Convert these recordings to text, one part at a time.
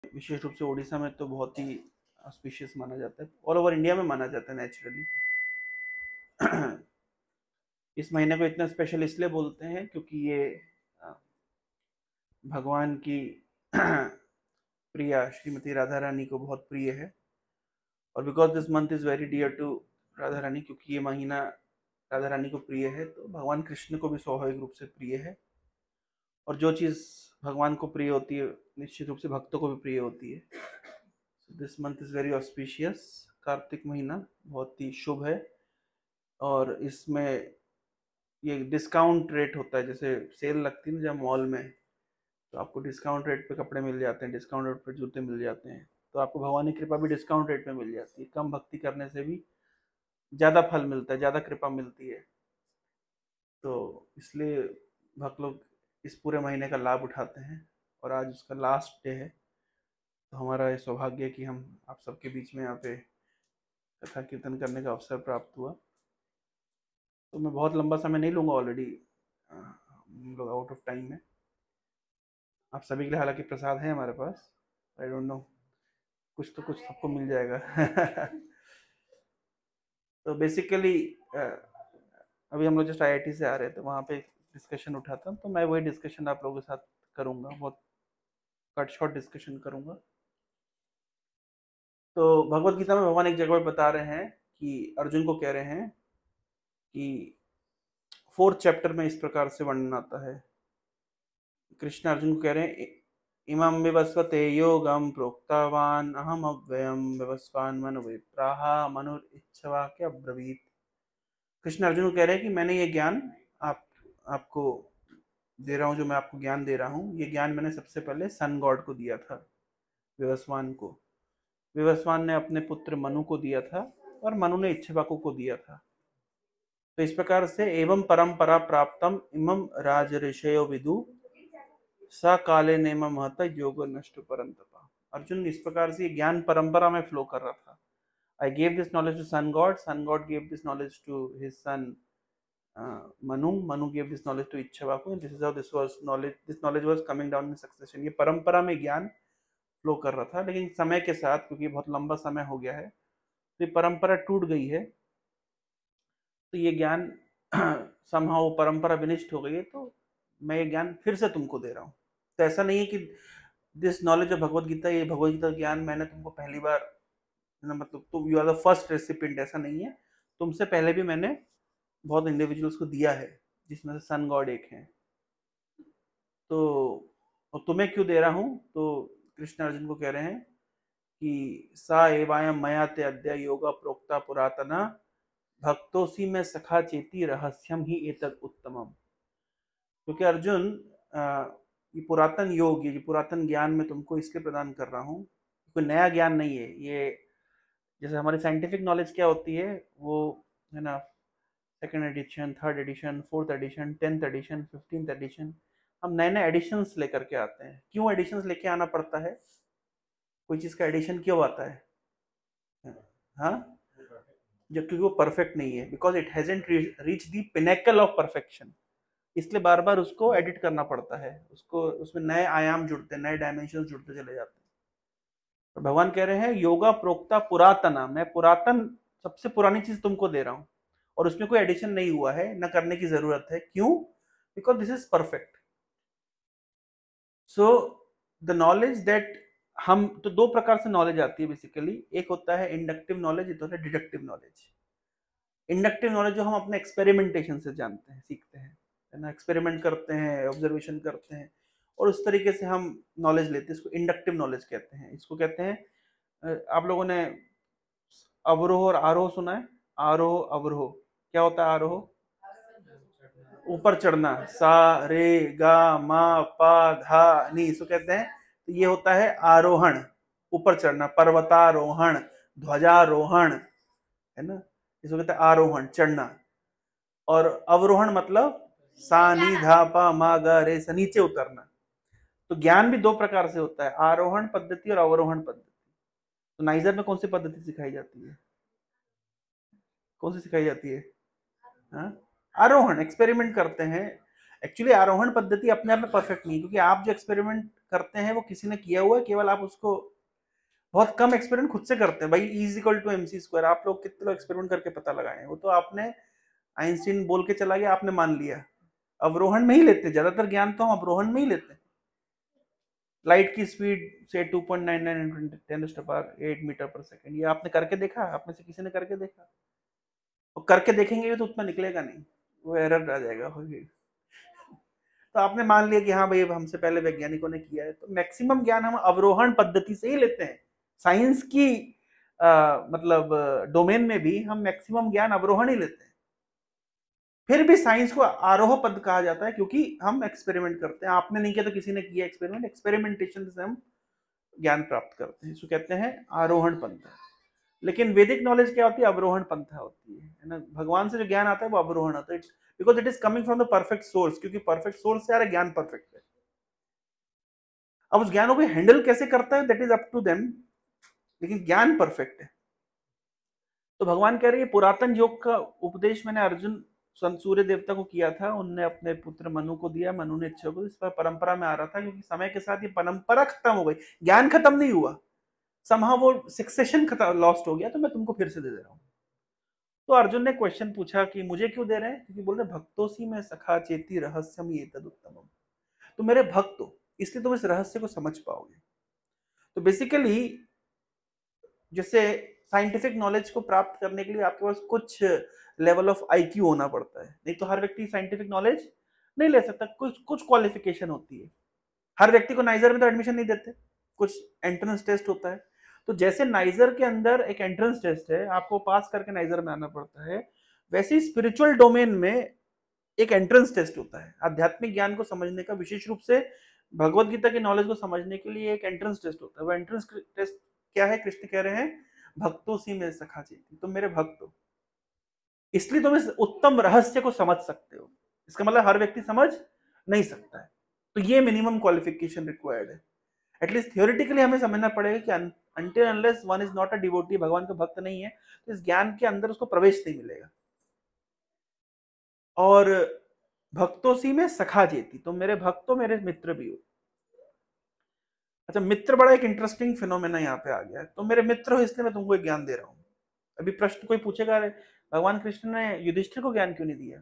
विशेष रूप से उड़ीसा में तो बहुत ही ऑस्पिशियस माना जाता है, ऑल ओवर इंडिया में माना जाता है नेचुरली। इस महीने को इतना स्पेशल इसलिए बोलते हैं क्योंकि ये भगवान की प्रिया श्रीमती राधा रानी को बहुत प्रिय है। और because this month is very dear to Radha Rani, क्योंकि ये महीना राधा रानी को प्रिय है, तो भगवान कृष्ण को भी स्वाभाविक रूप से प्रिय है। और जो चीज़ भगवान को प्रिय होती है निश्चित रूप से भक्तों को भी प्रिय होती है। This month is very auspicious. Kartik महीना बहुत ही शुभ है और इसमें ये डिस्काउंट रेट होता है, जैसे सेल लगती है ना जब मॉल में, तो आपको डिस्काउंट रेट पे कपड़े मिल जाते हैं, डिस्काउंट रेट पे जूते मिल जाते हैं, तो आपको भगवान की कृपा भी डिस्काउंट रेट पे मिल जाती है। कम भक्ति करने से भी ज़्यादा फल मिलता है, ज़्यादा कृपा मिलती है। तो इसलिए भक्त लोग इस पूरे महीने का लाभ उठाते हैं और आज उसका लास्ट डे है। तो हमारा ये सौभाग्य है कि हम आप सबके बीच में यहाँ पे कथा कीर्तन करने का अवसर प्राप्त हुआ। तो मैं बहुत लंबा समय नहीं लूँगा, ऑलरेडी हम लोग आउट ऑफ टाइम में। आप सभी के लिए हालांकि प्रसाद है हमारे पास, आई डोंट नो, कुछ तो कुछ सबको मिल जाएगा। तो बेसिकली अभी हम लोग जस्ट आईआईटी से आ रहे थे, वहाँ पे डिस्कशन उठा था, तो मैं वही डिस्कशन आप लोगों के साथ करूँगा, बहुत कट शॉर्ट डिस्कशन करूँगा। तो भगवत गीता में भगवान एक जगह पे बता रहे हैं कि अर्जुन को कह रहे हैं कि 4th चैप्टर में इस प्रकार से वर्णन आता है। कृष्ण अर्जुन को कह रहे हैं, इमं विवस्वते योगम प्रोक्तवान अहम अव्ययम विवस्वान मनु विप्राह मनुरिच्छवाक्य अब्रवीत। कृष्ण अर्जुन को कह रहे हैं कि मैंने ये ज्ञान आपको दे रहा हूँ, जो मैं आपको ज्ञान दे रहा हूँ, ये ज्ञान मैंने सबसे पहले सन गॉड को दिया था, विवस्वान को। विवस्वान ने अपने पुत्र मनु को दिया था और मनु ने इच्छवाकु को दिया था। तो इस प्रकार से एवं परंपरा प्राप्तम इमं राज ऋषयो विदु स काले नेम महत योग नष्ट परंतपा। अर्जुन इस प्रकार से ज्ञान परंपरा में फ्लो कर रहा था। I gave this knowledge to sun god gave this knowledge to his son Manu gave this knowledge to Ikshvaku, this is how this knowledge was coming down in succession. ये परंपरा में ज्ञान फ्लो कर रहा था, लेकिन समय के साथ, क्योंकि बहुत लंबा समय हो गया है, तो ये परंपरा टूट गई है, तो ये ज्ञान समहाउ परंपरा विनिष्ट हो गई है, तो मैं ये ज्ञान फिर से तुमको दे रहा हूँ। तो ऐसा नहीं है कि this knowledge of Bhagavad Gita, ये भगवत गीता ज्ञान मैंने तुमको पहली बार, मतलब तुम you are the first recipient, ऐसा नहीं है। तुमसे पहले भी मैंने बहुत इंडिविजुअल्स को दिया है, जिसमें से सन गॉड एक है। तो और तुम्हें क्यों दे रहा हूँ, तो कृष्ण अर्जुन को कह रहे हैं कि सा एवायम मया ते अद्य योगा प्रोक्ता पुरातना भक्तोसी में सखा चेती रहस्यम ही एतद उत्तमम। क्योंकि अर्जुन ये पुरातन योग, ये पुरातन ज्ञान मैं तुमको इसलिए प्रदान कर रहा हूँ, कोई नया ज्ञान नहीं है ये। जैसे हमारी साइंटिफिक नॉलेज क्या होती है, वो है ना, second edition, third edition, fourth edition, 10th edition, 15th edition, हम नए नए एडिशंस लेकर के आते हैं। क्यों एडिशंस लेके आना पड़ता है? कोई चीज़ का एडिशन क्यों आता है? हाँ, जब क्योंकि वो परफेक्ट नहीं है, because it hasn't reach the pinnacle of perfection, इसलिए बार बार उसको एडिट करना पड़ता है, उसको उसमें नए आयाम जुड़ते हैं, नए डायमेंशन जुड़ते चले जाते हैं। तो भगवान कह रहे हैं योगा प्रोक्ता पुरातना, मैं पुरातन सबसे पुरानी चीज तुमको दे रहा हूं और उसमें कोई एडिशन नहीं हुआ है, न करने की जरूरत है। क्यों? Because this is perfect. So the knowledge that हम, तो दो प्रकार से नॉलेज आती है बेसिकली, एक होता है इंडक्टिव नॉलेज, एक होता है डिडक्टिव नॉलेज। इंडक्टिव नॉलेज जो हम अपने एक्सपेरिमेंटेशन से जानते हैं, सीखते हैं, है ना, एक्सपेरिमेंट करते हैं, ऑब्जर्वेशन करते हैं और उस तरीके से हम नॉलेज लेते हैं, इसको इंडक्टिव नॉलेज कहते हैं। इसको कहते हैं, आप लोगों ने अवरोह और आरोह सुना है? आरोह अवरोह, क्या होता है आरोह? ऊपर चढ़ना, सा रे गा मा पा धा नी, इसको कहते हैं। तो ये होता है आरोहण, ऊपर चढ़ना, पर्वतारोहण, ध्वजारोहण, है ना, इसको कहते हैं आरोहण, चढ़ना। और अवरोहण मतलब सा नी धा पा मा गा रे सा, नीचे उतरना। तो ज्ञान भी दो प्रकार से होता है, आरोहण पद्धति और अवरोहण पद्धति। तो नाइजर में कौन सी पद्धति सिखाई जाती है? कौन सी सिखाई जाती है? हाँ, आरोहण, एक्सपेरिमेंट करते हैं। एक्चुअली आरोहण पद्धति अपने आप में परफेक्ट नहीं, क्योंकि आप जो एक्सपेरिमेंट करते हैं वो किसी ने किया हुआ है, केवल आप उसको बहुत कम एक्सपेरिमेंट खुद से करते हैं। भाई E = mc², आप लोग कितने लोग एक्सपेरिमेंट करके पता लगाए? वो तो आपने आइंस्टीन बोल के चला गया, आपने मान लिया। अवरोहण में ही लेते हैं ज्यादातर ज्ञान, तो हम अवरोहण में ही लेते हैं। लाइट की स्पीड से 2.99 × 10⁸ मीटर पर सेकेंड, ये आपने करके देखा? आप में से किसी ने करके देखा? और करके देखेंगे तो उतना निकलेगा नहीं, वो एरर आ जाएगा। तो आपने मान लिया कि हाँ भाई हमसे पहले वैज्ञानिकों ने किया है। तो मैक्सिमम ज्ञान हम अवरोहण पद्धति से ही लेते हैं। साइंस की मतलब डोमेन में भी हम मैक्सिमम ज्ञान अवरोहण ही लेते हैं। फिर भी साइंस को आरोह पद कहा जाता है क्योंकि हम एक्सपेरिमेंट करते हैं। आपने नहीं किया तो किसी ने किया एक्सपेरिमेंट, एक्सपेरिमेंटेशन से हम ज्ञान प्राप्त करते हैं, इसको कहते हैं आरोहण पंथा। लेकिन वैदिक नॉलेज क्या होती है? अवरोहण पंथा होती है ना। भगवान से जो ज्ञान आता है वो अवरोहण आता है, because it is coming from the perfect source, क्योंकि परफेक्ट सोर्स से आ रहा है, ज्ञान परफेक्ट है। अब उस ज्ञान को हैंडल कैसे करता है that is up to them, लेकिन ज्ञान परफेक्ट है। तो भगवान कह रहे हैं पुरातन योग का उपदेश मैंने अर्जुन सूर्य देवता को किया था, उनने अपने पुत्र मनु को दिया, मनु ने इच्छा को, इस पर परंपरा में आ रहा था, क्योंकि समय के साथ ये परंपरा खत्म हो गई, ज्ञान खत्म नहीं हुआ, समहा वो सक्सेशन लॉस्ट हो गया, तो मैं तुमको फिर से दे रहा हूं। तो अर्जुन ने क्वेश्चन पूछा कि मुझे क्यों दे रहे हैं? क्योंकि बोल रहे भक्तोसी में सखा चेती रहस्यम ये तदुत्तमम, तो मेरे भक्त हो इसलिए तुम इस रहस्य को समझ पाओगे। तो बेसिकली जैसे साइंटिफिक नॉलेज को प्राप्त करने के लिए आपके पास कुछ लेवल ऑफ आईक्यू होना पड़ता है, नहीं तो हर व्यक्ति साइंटिफिक नॉलेज नहीं ले सकता। कुछ कुछ क्वालिफिकेशन होती है। हर व्यक्ति को नाइजर में तो एडमिशन नहीं देते, कुछ एंट्रेंस टेस्ट होता है। तो जैसे नाइजर के अंदर एक एंट्रेंस टेस्ट है, आपको पास करके नाइजर में आना पड़ता है, वैसे ही स्पिरिचुअल डोमेन में एक एंट्रेंस टेस्ट होता है। आध्यात्मिक ज्ञान को समझने का, विशेष रूप से भगवत गीता की नॉलेज को समझने के लिए एक एंट्रेंस टेस्ट होता है। वो एंट्रेंस टेस्ट क्या है? कृष्ण कह रहे हैं भक्तों सी में सखा चेती, तुम मेरे भक्त हो इसलिए तुम इस उत्तम रहस्य को समझ सकते हो। इसका मतलब हर व्यक्ति समझ नहीं सकता है, तो ये मिनिमम क्वालिफिकेशन रिक्वायर्ड है। एटलीस्ट थियोरिटिकली हमें समझना पड़ेगा कि until unless one is not a devotee, भगवान का भक्त नहीं है, तो इस ज्ञान के अंदर उसको प्रवेश नहीं मिलेगा। और भक्तों सी में सखा चेती, तुम मेरे भक्त हो, मेरे मित्र भी हो। अच्छा, मित्र बड़ा एक इंटरेस्टिंग फिनोमेना यहाँ पे आ गया है। तुम मेरे मित्र हो इसलिए मैं तुमको एक ज्ञान दे रहा हूँ। अभी प्रश्न कोई पूछेगा, भगवान कृष्ण ने युधिष्ठिर को ज्ञान क्यों नहीं दिया,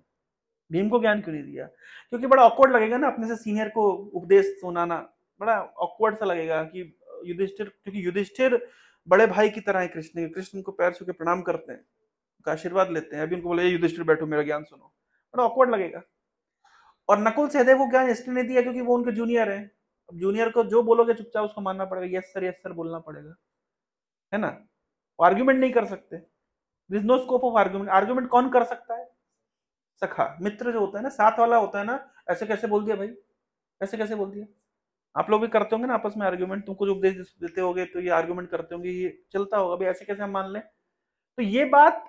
भीम को ज्ञान क्यों नहीं दिया? क्योंकि बड़ा ऑकवर्ड लगेगा ना अपने से सीनियर को उपदेश सुनाना, बड़ा ऑकवर्ड सा लगेगा कि युधिष्ठिर, क्योंकि युधिष्ठिर बड़े भाई की तरह है कृष्ण के, कृष्ण उनको पैर छू के प्रणाम करते हैं, उनका आशीर्वाद लेते हैं। अभी उनको बोले युधिष्ठिर बैठो मेरा ज्ञान सुनो, बड़ा ऑकवर्ड लगेगा। और नकुल सहदेव को ज्ञान इसलिए नहीं दिया क्योंकि वो उनके जूनियर है। अब जूनियर को जो बोलोगे चुपचाप उसको मानना पड़ेगा, यस सर बोलना पड़ेगा, है ना। आर्ग्यूमेंट नहीं कर सकते, there is no scope of argument. Argument कौन कर सकता है? सखा, मित्र जो होता है ना, साथ वाला होता है ना। ऐसे कैसे बोल दिया भाई, ऐसे कैसे बोल दिया? आप लोग भी करते होंगे ना आपस में आर्ग्यूमेंट, तुमको जो उपदेश देते होगे तो ये आर्ग्यूमेंट करते होंगे, ये चलता होगा भाई, ऐसे कैसे हम मान लें? तो ये बात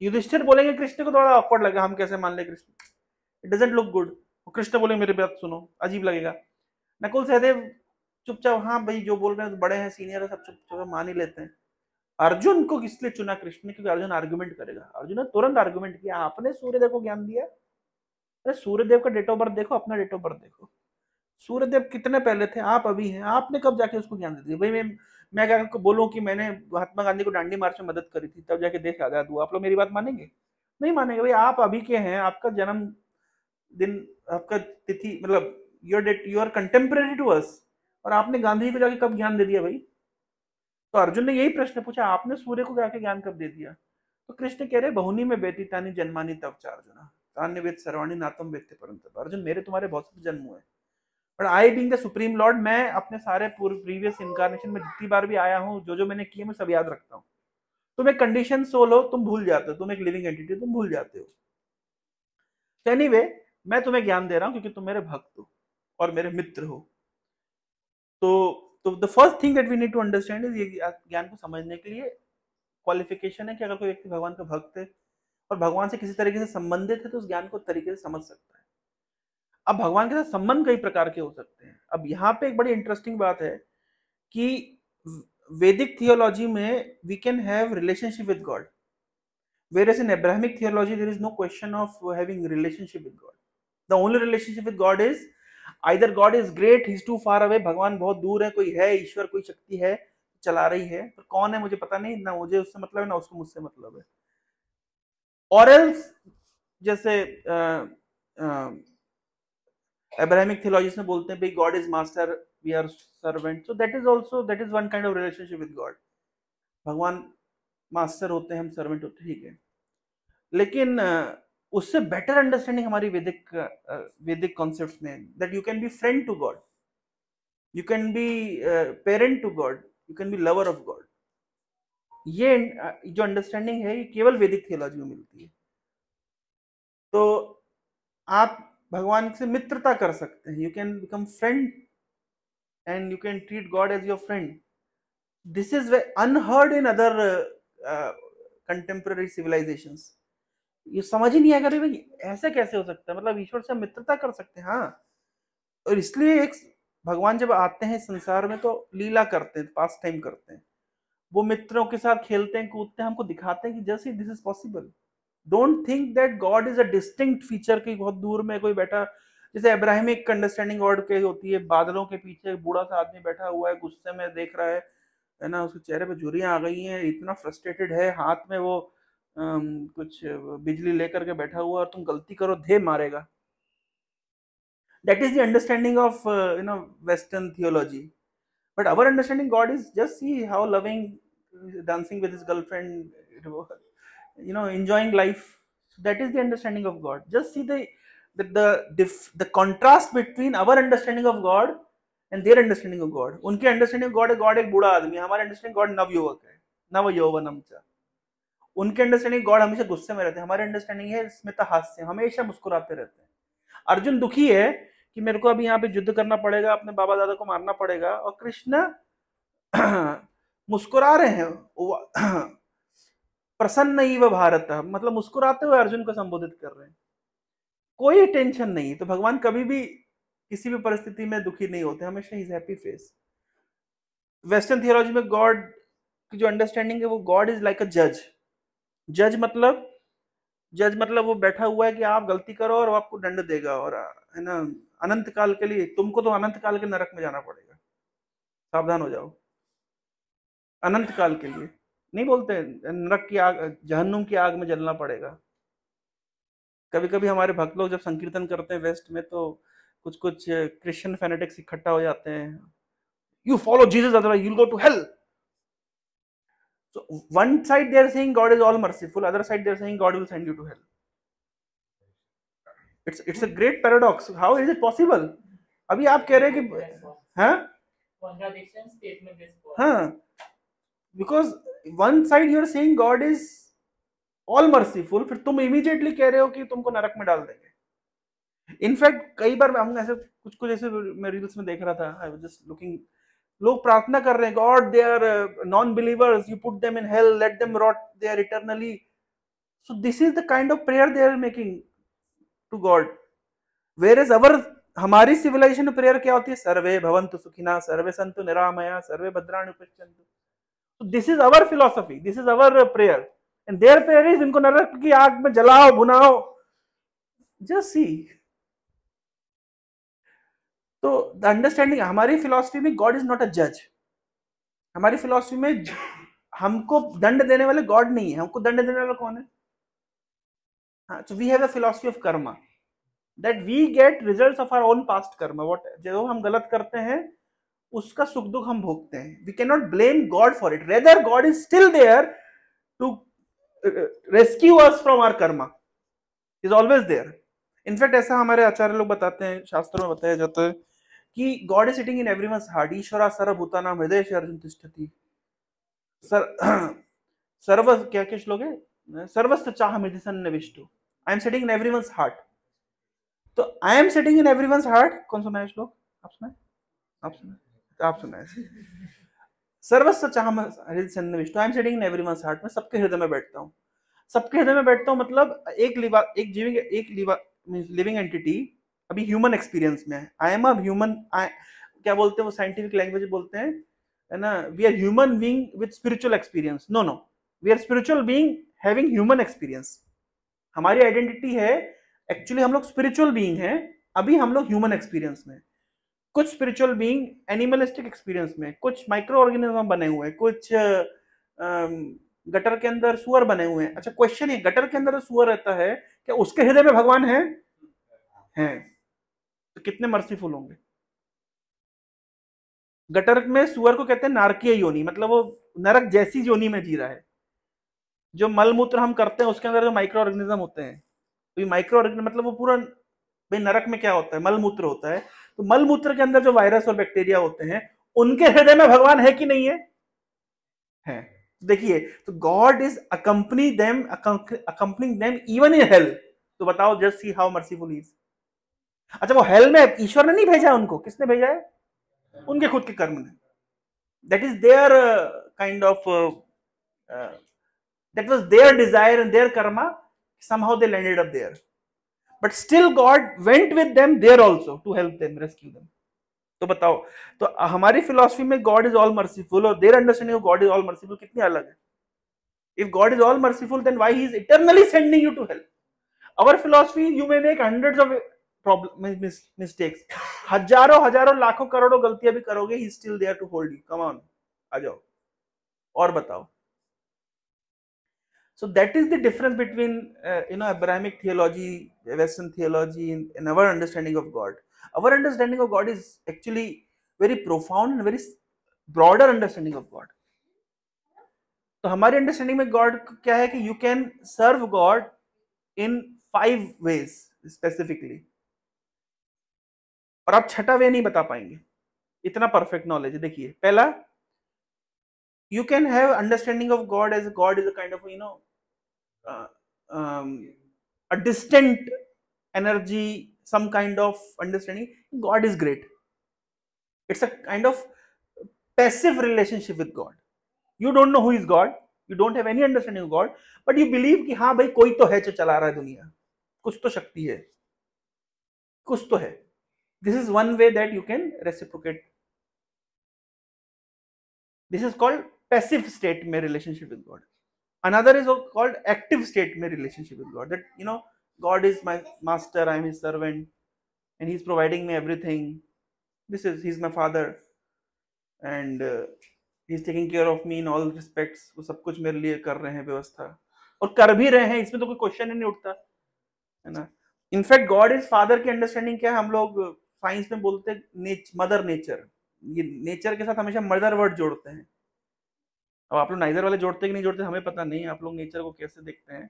युधिष्ठिर बोलेंगे कृष्ण को, थोड़ा ऑकवर्ड लगेगा, हम कैसे मान ले Krishna, it doesn't look good. Krishna बोलेंगे मेरी बात सुनो, अजीब लगेगा। नकुल सहदेव चुपचाप, हाँ भाई जो बोल रहे हैं तो बड़े हैं, सीनियर है, सब चुपचाप मान ही लेते हैं। अर्जुन को किसलिए चुना कृष्ण ने? क्योंकि अर्जुन आर्गुमेंट करेगा। अर्जुन ने तुरंत आर्गुमेंट किया, आपने सूर्यदेव को ज्ञान दिया? अरे सूर्यदेव का डेट ऑफ बर्थ देखो, अपना डेट ऑफ बर्थ देखो। सूर्यदेव कितने पहले थे, आप अभी हैं, आपने कब जाके उसको ज्ञान दे दिया? भाई मैं क्या बोलूं कि मैंने महात्मा गांधी को दांडी मार्च में मदद करी थी, तब जाके देश आजाद हुआ, आप लोग मेरी बात मानेंगे? नहीं मानेंगे भाई। आप अभी के हैं, आपका जन्म दिन, आपका तिथि, मतलब your date, you are contemporary to us, और आपने गांधी को जाके कब ज्ञान दे दिया भाई? तो अर्जुन ने यही प्रश्न पूछा, आपने सूर्य को जाके ज्ञान कब दे दिया? तो कृष्ण कह रहे बहुनी में व्यतीतानि जन्मानि तव च अर्जुन, तान्य वेद सर्वाणि नातम वेत्ते परंतप। अर्जुन मेरे तुम्हारे बहुत से जन्म हुए, but I being the supreme Lord, मैं अपने सारे प्रीवियस इनकारनेशन में जितनी बार भी आया हूँ, जो जो मैंने किए मैं सब याद रखता हूँ। तुम एक कंडीशन सोल हो, तुम भूल जाते हो, तुम एक लिविंग एंटिटी, तुम भूल जाते हो। तो एनीवे, मैं तुम्हें ज्ञान दे रहा हूँ क्योंकि तुम मेरे भक्त हो और मेरे मित्र हो। तो the first thing that we need to understand is, ये ज्ञान को समझने के लिए क्वालिफिकेशन है कि अगर कोई व्यक्ति भगवान का भक्त है और भगवान से किसी तरीके से संबंधित है, तो उस ज्ञान को तरीके से समझ सकता है। अब भगवान के साथ संबंध कई प्रकार के हो सकते हैं। अब यहाँ पे एक बड़ी इंटरेस्टिंग बात है कि वैदिक थियोलॉजी में we can have relationship with God, whereas in Abrahamic theology there is no question of having relationship with God. The only relationship with God is either God is great, he is too far away, भगवान बहुत दूर है, कोई है ईश्वर, कोई शक्ति है चला रही है, पर कौन है मुझे पता नहीं, ना मुझे उससे मतलब है ना उसको मुझसे मतलब है। और एल्स जैसे अब्राहमिक थियोलॉजिस्ट में बोलते हैं भाई God is master, we are servant, so that is also, that is one kind of relationship with God. भगवान मास्टर होते हैं, हम सर्वेंट होते हैं, ठीक है। लेकिन उससे बेटर अंडरस्टैंडिंग हमारी वैदिक कॉन्सेप्ट्स में, that you can be friend to God, you can be parent to God, you can be lover of God. ये जो अंडरस्टैंडिंग है ये केवल वैदिक थियोलॉजी में मिलती है। तो आप भगवान से मित्रता कर सकते हैं, you can become friend and you can treat God as your friend. This is unheard in other contemporary civilizations. ये समझ ही नहीं आएगा भाई ऐसे कैसे हो सकता है, मतलब ईश्वर से मित्रता कर सकते हैं, हाँ। और इसलिए एक भगवान जब आते हैं संसार में तो लीला करते हैं, पास टाइम करते हैं, वो मित्रों के साथ खेलते हैं, कूदते हैं, हमको दिखाते हैं कि just this is possible. Don't think that God is a distinct feature की बहुत दूर में कोई बैठा, जैसे अब्राहमिक अंडरस्टैंडिंग गॉड के होती है, बादलों के पीछे बूढ़ा सा आदमी बैठा हुआ है, गुस्से में देख रहा है ना, उसके चेहरे पे झुर्रियां आ गई हैं, इतना फ्रस्ट्रेटेड है, हाथ में वो कुछ बिजली लेकर के बैठा हुआ, और तुम गलती करो धे मारेगा। That is the understanding of Western theology. But our understanding God is just see how loving, dancing with his girlfriend, enjoying life. That is the understanding of God. Just see the contrast between our understanding of God and their understanding of God. उनके understanding of God है God एक बूढ़ा आदमी है, हमारे understanding God नवयुवक है, नव यौवनम च। उनके अंडरस्टैंडिंग गॉड हमेशा गुस्से में रहते हैं, हमारे अंडरस्टैंडिंग है स्मित हास्य, हमेशा मुस्कुराते रहते हैं। अर्जुन दुखी है कि मेरे को अभी यहाँ पे युद्ध करना पड़ेगा, अपने बाबा दादा को मारना पड़ेगा, और कृष्ण मुस्कुरा रहे हैं, प्रसन्न ही वह भारत, मतलब मुस्कुराते हुए अर्जुन को संबोधित कर रहे हैं, कोई टेंशन नहीं। तो भगवान कभी भी किसी भी परिस्थिति में दुखी नहीं होते, हमेशा is happy face. Western theology में गॉड की जो अंडरस्टैंडिंग है वो गॉड इज लाइक अ जज। जज मतलब वो बैठा हुआ है कि आप गलती करो और वो आपको दंड देगा, और है ना अनंत काल के लिए, तुमको तो अनंत काल के नरक में जाना पड़ेगा, सावधान हो जाओ। अनंत काल के लिए नहीं बोलते, नरक की आग, जहन्नुम की आग में जलना पड़ेगा। कभी कभी हमारे भक्त लोग जब संकीर्तन करते हैं वेस्ट में, तो कुछ कुछ क्रिश्चियन फैनेटिक्स इकट्ठा हो जाते हैं, you follow Jesus otherwise you will go to hell. So one side they are saying God is all merciful, other side they are saying God will send you to hell. It's a great paradox. How is it possible? अभी आप कह रहे हैं कि हाँ contradiction statement is false. हाँ, because one side you are saying God is all merciful, फिर तुम immediately कह रहे हो कि तुमको नरक में डाल देंगे। इनफैक्ट कई बार हम ऐसे कुछ ऐसे मैं रील्स में देख रहा था, आई वाज जस्ट लुकिंग, लोग प्रार्थना कर रहे हैं God they are non believers, you put them in hell, let them rot there eternally. So this is the kind of prayer they are making to God. Where is our, हमारी civilization prayer क्या होती है, सर्वे भवन्तु सुखिना, सर्वे सन्तु निरामया, सर्वे भद्राणि पश्यन्तु। So this is our philosophy, this is our prayer, and their prayer is इनको नरक की आग में जलाओ भुनाओ। Just see. तो द अंडरस्टैंडिंग, हमारी फिलॉसफी में गॉड इज नॉट अ जज। हमारी फिलॉसफी में हमको दंड देने वाले गॉड नहीं है, हमको दंड देने वाला कौन है? हाँ, so we have a philosophy of karma that we get results of our own past karma. What जो हम गलत करते हैं उसका सुख दुख हम भोगते हैं। We cannot blame God for it. Rather, God is still there to rescue us from our karma. He is always there. In fact ऐसा हमारे आचार्य लोग बताते हैं, शास्त्रों में बताया जाता है कि God is sitting in everyone's heart, ईश्वरा सर्वभूतानां हृदयेषु अर्जुन तिष्ठति। सर्व क्या क्या श्लोक है, सर्वस्य चाहमिति सन्निविष्टो, I am sitting in everyone's heart. तो I am sitting in everyone's heart, कौन सुना है श्लोक? आप सुना है? आप सुना है? सर्वस्य चाहमिति सन्निविष्टो, I am sitting in everyone's heart, मैं सबके हृदय में बैठता हूँ। सबके हृदय में बैठता हूँ मतलब एक लिविंग एंटिटी अभी ह्यूमन एक्सपीरियंस में है। आई एम अ ह्यूमन, क्या बोलते हैं वो साइंटिफिक लैंग्वेज बोलते हैं, है ना, we are human being with spiritual experience. No, we are spiritual being having human experience. हमारी आइडेंटिटी है एक्चुअली हम लोग स्पिरिचुअल बीइंग हैं, अभी हम लोग ह्यूमन एक्सपीरियंस में। कुछ स्पिरिचुअल बीइंग एनिमलिस्टिक एक्सपीरियंस में, कुछ माइक्रो ऑर्गेनिज्म बने हुए हैं, कुछ गटर के अंदर सुअर बने हुए हैं। अच्छा क्वेश्चन है, गटर के अंदर सुअर रहता है, क्या उसके हृदय में भगवान है? तो कितने मर्सीफुल होंगे। गटर में सुअर को कहते हैं नारकीय योनि, मतलब वो नरक जैसी योनि में जी रहा है। जो मल मूत्र हम करते हैं उसके अंदर जो माइक्रो ऑर्गेनिज्म होते हैं, तो ये माइक्रो ऑर्गेनिज्म मतलब वो पूरा, भाई नरक में क्या होता है, मल मूत्र होता है, तो मल मूत्र के अंदर जो वायरस और बैक्टीरिया होते हैं उनके हृदय में भगवान है कि नहीं है। देखिए, तो God is accompanying them even in hell. तो बताओ, just see how merciful is. अच्छा, वो हेल में ईश्वर ने नहीं भेजा उनको, किसने भेजा है? उनके खुद के कर्म ने। That is their kind of that was their desire and their karma. Somehow they landed up there, but still God went with them there also to help them, rescue them. तो बताओ, तो हमारी फिलॉसफी में God is all merciful और their understanding of God is all merciful कितनी अलग है। If God is all merciful then why he is eternally sending you to hell. Our philosophy, you may make hundreds of problem mistakes, हजारों लाखों करोड़ों गलतियां भी करोगे, he still there to hold you. Come on, आ जाओ और बताओ। So that is the difference between Abrahamic theology, Western theology, and our understanding of God. Our understanding of God is actually very profound and very broader understanding of God. तो हमारी understanding में God क्या है कि you can serve God in 5 ways specifically, और आप छठा वे नहीं बता पाएंगे, इतना परफेक्ट नॉलेज है। देखिए, पहला, you can have understanding of God as God is a kind of a distant energy, some kind of understanding. God is great. It's a kind of passive relationship with God. You don't know who is God, you don't have any understanding of God, but you believe कि हाँ भाई कोई तो है जो चला रहा है दुनिया, कुछ तो शक्ति है, कुछ तो है। This is one way that you can reciprocate. This is called passive state में relationship with God. Another is called active state में relationship with God. That God is my master, I am his servant, and he's providing me everything. He's my father, and he's taking care of me in all respects. वो सब कुछ मेरे लिए कर रहे हैं व्यवस्था, और कर भी रहे हैं, इसमें तो कोई क्वेश्चन ही नहीं उठता, है ना। इनफैक्ट गॉड इज फादर की अंडरस्टैंडिंग क्या है, हम लोग साइंस में बोलते हैं मदर नेचर। ये नेचर के साथ हमेशा मदर वर्ड जोड़ते हैं। अब आप लोग नाइजर वाले जोड़ते कि नहीं जोड़ते हमें पता नहीं, आप लोग नेचर को कैसे देखते हैं,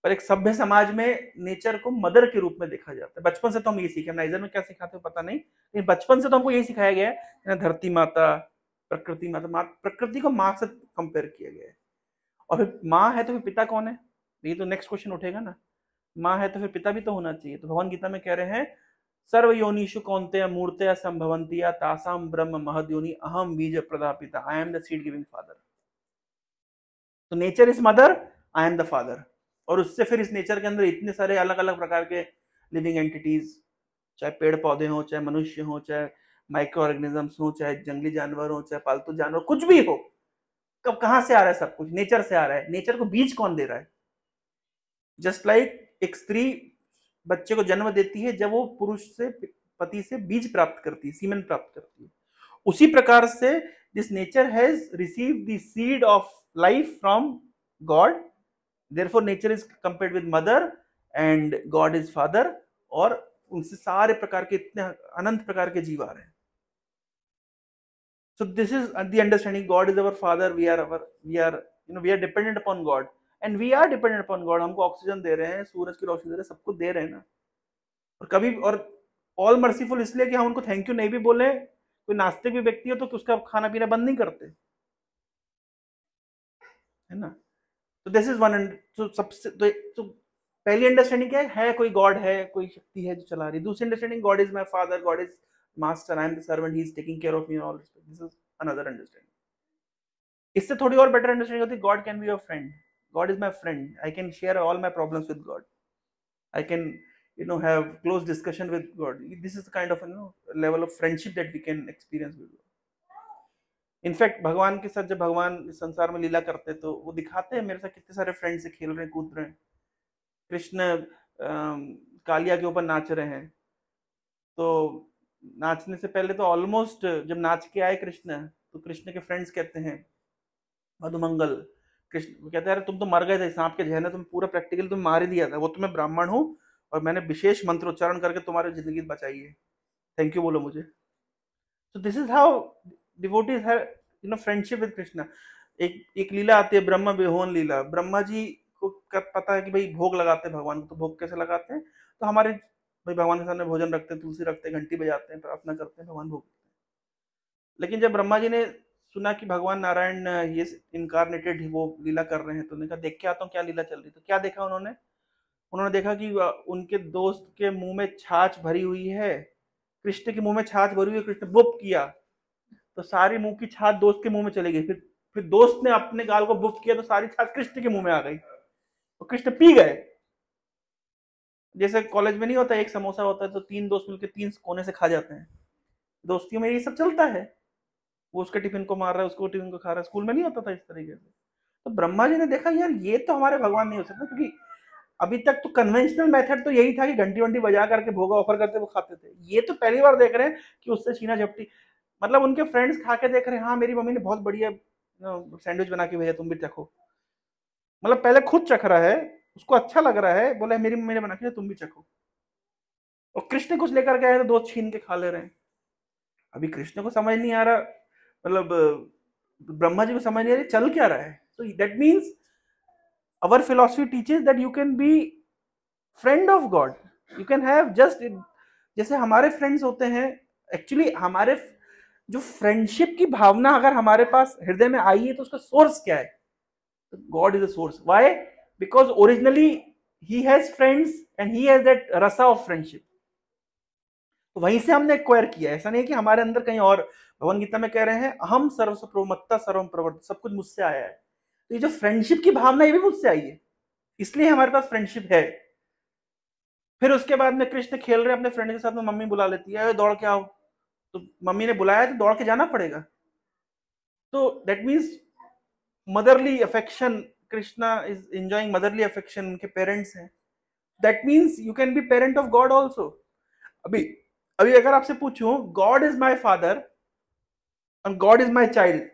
पर एक सभ्य समाज में नेचर को मदर के रूप में देखा जाता है। बचपन से तो हम ये सीखे, नाइजर में क्या सिखाते हो पता नहीं, लेकिन बचपन से तो हमको यही सिखाया गया है, धरती माता, प्रकृति माता, प्रकृति को माँ से कंपेयर किया गया है। और फिर माँ है तो फिर पिता कौन है, ये तो नेक्स्ट क्वेश्चन उठेगा ना। माँ है तो फिर पिता भी तो होना चाहिए। तो भगवान गीता में कह रहे हैं, सर्व योनिषु कौन्तेय मूर्तया संभवन्तिया तासाम ब्रह्म महद योनि अहम बीज प्रदापिता, I am the seed giving father. तो nature is mother, I am the father. और उससे फिर इस नेचर के अंदर इतने सारे अलग अलग प्रकार के लिविंग एंटिटीज, चाहे पेड़ पौधे हो, चाहे मनुष्य हो, चाहे माइक्रो ऑर्गेनिजम्स हो, चाहे जंगली जानवर हो, चाहे पालतू जानवर, कुछ भी हो, कब कहां से आ रहा है? सब कुछ नेचर से आ रहा है। नेचर को बीज कौन दे रहा है? जस्ट लाइक एक स्त्री बच्चे को जन्म देती है जब वो पुरुष से, पति से बीज प्राप्त करती है, सीमेन प्राप्त करती है, उसी प्रकार से this nature has received the seed of life from God. Therefore nature is compared with mother and God is father, और उनसे सारे प्रकार के इतने अनंत प्रकार के जीव आ रहे हैं। So this is the understanding, God is our father, we are dependent upon God, and we are dependent upon God। हमको ऑक्सीजन दे रहे हैं, सूरज की रोशनी दे रहे हैं, सब कुछ दे रहे हैं ना। और कभी, और ऑल मर्सीफुल इसलिए कि हम उनको थैंक यू नहीं भी बोले। कोई नास्तिक भी व्यक्ति हो तो उसका खाना पीना बंद नहीं करते, है ना। तो दिस इज वन। तो सबसे तो पहली अंडरस्टैंडिंग क्या है, कोई गॉड है, कोई शक्ति है जो चला रही है। दूसरी understanding, God is my father, God is master, I am the servant, he is taking care of me in all respect. This is another understanding. इससे थोड़ी और बेटर अंडरस्टैंडिंग होती है, God can be your friend, God is my friend, I can share all my problems with God, I can have close discussion with God. This is the kind of level of friendship that we can experience with God. In fact भगवान के साथ जब भगवान संसार में लीला करते तो वो दिखाते हैं, मेरे साथ कितने सारे फ्रेंड्स से खेल रहे हैं, कूद रहे हैं। कृष्ण कालिया के ऊपर नाच रहे हैं, तो नाचने से पहले तो ऑलमोस्ट जब नाच के आए कृष्ण, तो कृष्ण के फ्रेंड्स कहते हैं मधुमंगल, कृष्ण कहते हैं अरे तुम तो मर गए थे सांप के जहर ने, तुम पूरा प्रैक्टिकली तुम मार ही दिया था, वो तो मैं ब्राह्मण हूँ और मैंने विशेष मंत्रोच्चारण करके तुम्हारी जिंदगी बचाई है, थैंक यू बोलो मुझे। So this is how devotees have, friendship with Krishna. एक लीला आती है ब्रह्म विहोन लीला। ब्रह्मा जी को पता है कि भाई भोग लगाते हैं भगवान को, तो भोग कैसे लगाते हैं, तो हमारे भाई भगवान के सामने भोजन रखते हैं, तुलसी रखते हैं, घंटी बजाते हैं, प्रार्थना करते हैं, भगवान भोग। लेकिन जब ब्रह्मा जी ने सुना कि भगवान नारायण ये इनकारनेटेड वो लीला कर रहे हैं, तो उन्होंने कहा देख के आता हूँ क्या लीला चल रही। तो क्या देखा उन्होंने, उन्होंने देखा कि उनके दोस्त के मुंह में छाछ भरी हुई है, कृष्ण के मुंह में छाछ भरी हुई है, कृष्ण बुप किया तो सारी मुंह की छाछ दोस्त के मुंह में चली गई, फिर दोस्त ने अपने गाल को बुप किया तो सारी छाछ कृष्ण के मुंह में आ गई, तो कृष्ण पी गए। जैसे कॉलेज में नहीं होता एक समोसा होता है तो तीन दोस्त मिलकर तीन कोने से खा जाते हैं, दोस्तियों में ये सब चलता है, वो उसके टिफिन को मार रहा है, उसको टिफिन को खा रहा है, स्कूल में नहीं होता था इस तरीके से। तो ब्रह्मा जी ने देखा यार ये तो हमारे भगवान नहीं हो सकते, क्योंकि अभी तक तो कन्वेंशनल मेथड तो यही था कि घंटी वंटी बजा करके भोगा ऑफर करते वो खाते थे, ये तो पहली बार देख रहे हैं कि उससे छीना झपटी, मतलब उनके फ्रेंड्स खा के देख रहे हैं हाँ मेरी मम्मी ने बहुत बढ़िया सैंडविच बना के भेजा, तुम भी चखो, मतलब पहले खुद चख रहा है, उसको अच्छा लग रहा है, बोले मेरी मम्मी ने बना के तुम भी चखो, और कृष्ण कुछ लेकर के आए तो दो छीन के खा ले रहे हैं। अभी कृष्ण को समझ नहीं आ रहा, मतलब ब्रह्मा जी को समझ नहीं आ रही चल क्या रहा है। तो that means our philosophy teaches that you can be friend of God, you can have just, जैसे हमारे फ्रेंड्स होते हैं, एक्चुअली हमारे जो फ्रेंडशिप की भावना अगर हमारे पास हृदय में आई है तो उसका सोर्स क्या है, God is a source. Why, because originally he has friends and he has that रसा ऑफ फ्रेंडशिप, तो वहीं से हमने एक्वायर किया, ऐसा नहीं है कि हमारे अंदर कहीं और। भगवान गीता में कह रहे हैं अहम सर्वस्व प्रोमत्ता सर्वम प्रवर्त, सब कुछ मुझसे आया है, तो ये जो फ्रेंडशिप की भावना ये भी मुझसे आई है, इसलिए हमारे पास फ्रेंडशिप है। फिर उसके बाद में कृष्ण खेल रहे अपने फ्रेंड के साथ में, मम्मी बुला लेती है दौड़ के आओ, तो मम्मी ने बुलाया तो दौड़ के जाना पड़ेगा, तो that means motherly affection, Krishna is enjoying motherly affection, उनके पेरेंट्स हैं, that means you can be parent of God also. अभी अभी अगर आपसे पूछूं God is my father and God is my child,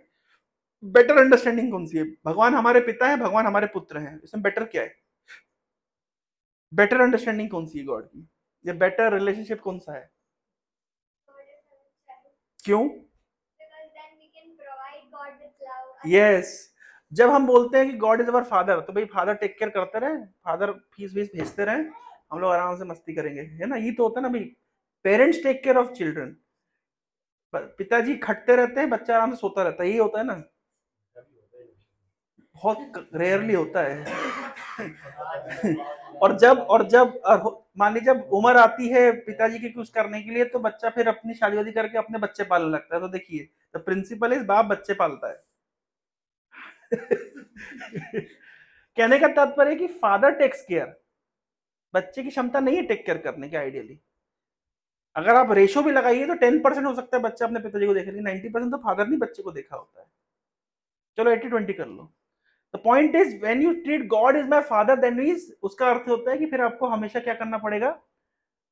better understanding कौन सी है, भगवान हमारे पिता है, भगवान हमारे पुत्र हैं, इसमें बेटर क्या है, बेटर अंडरस्टैंडिंग कौन सी है गॉड की, या बेटर रिलेशनशिप कौन सा है, क्यों? यस, जब हम बोलते हैं कि गॉड इज अवर फादर, तो भाई फादर टेक केयर करते रहे, फादर फीस वीस भेजते रहे, हम लोग आराम से मस्ती करेंगे, है ना, ये तो होता है ना भाई, parents take care of children, पिताजी खटते रहते हैं, बच्चा आराम से सोता रहता है, यही होता है ना, बहुत रेयरली होता है। और जब मान लीजिए जब उम्र आती है पिताजी की कुछ करने के लिए, तो बच्चा फिर अपनी शादी वादी करके अपने बच्चे पालने लगता है, तो देखिए द प्रिंसिपल इज बाप बच्चे पालता है। कहने का तात्पर्य कि फादर टेक्स केयर, बच्चे की क्षमता नहीं है टेक केयर करने की आइडियली, अगर आप रेशो भी लगाइए तो 10% हो सकता है बच्चा अपने पिताजी को देखे, 90% तो फादर ने बच्चे को देखा होता है, चलो 80-20 कर लो। The point is when you treat God as my father, then means उसका अर्थ होता है कि फिर आपको हमेशा क्या करना पड़ेगा,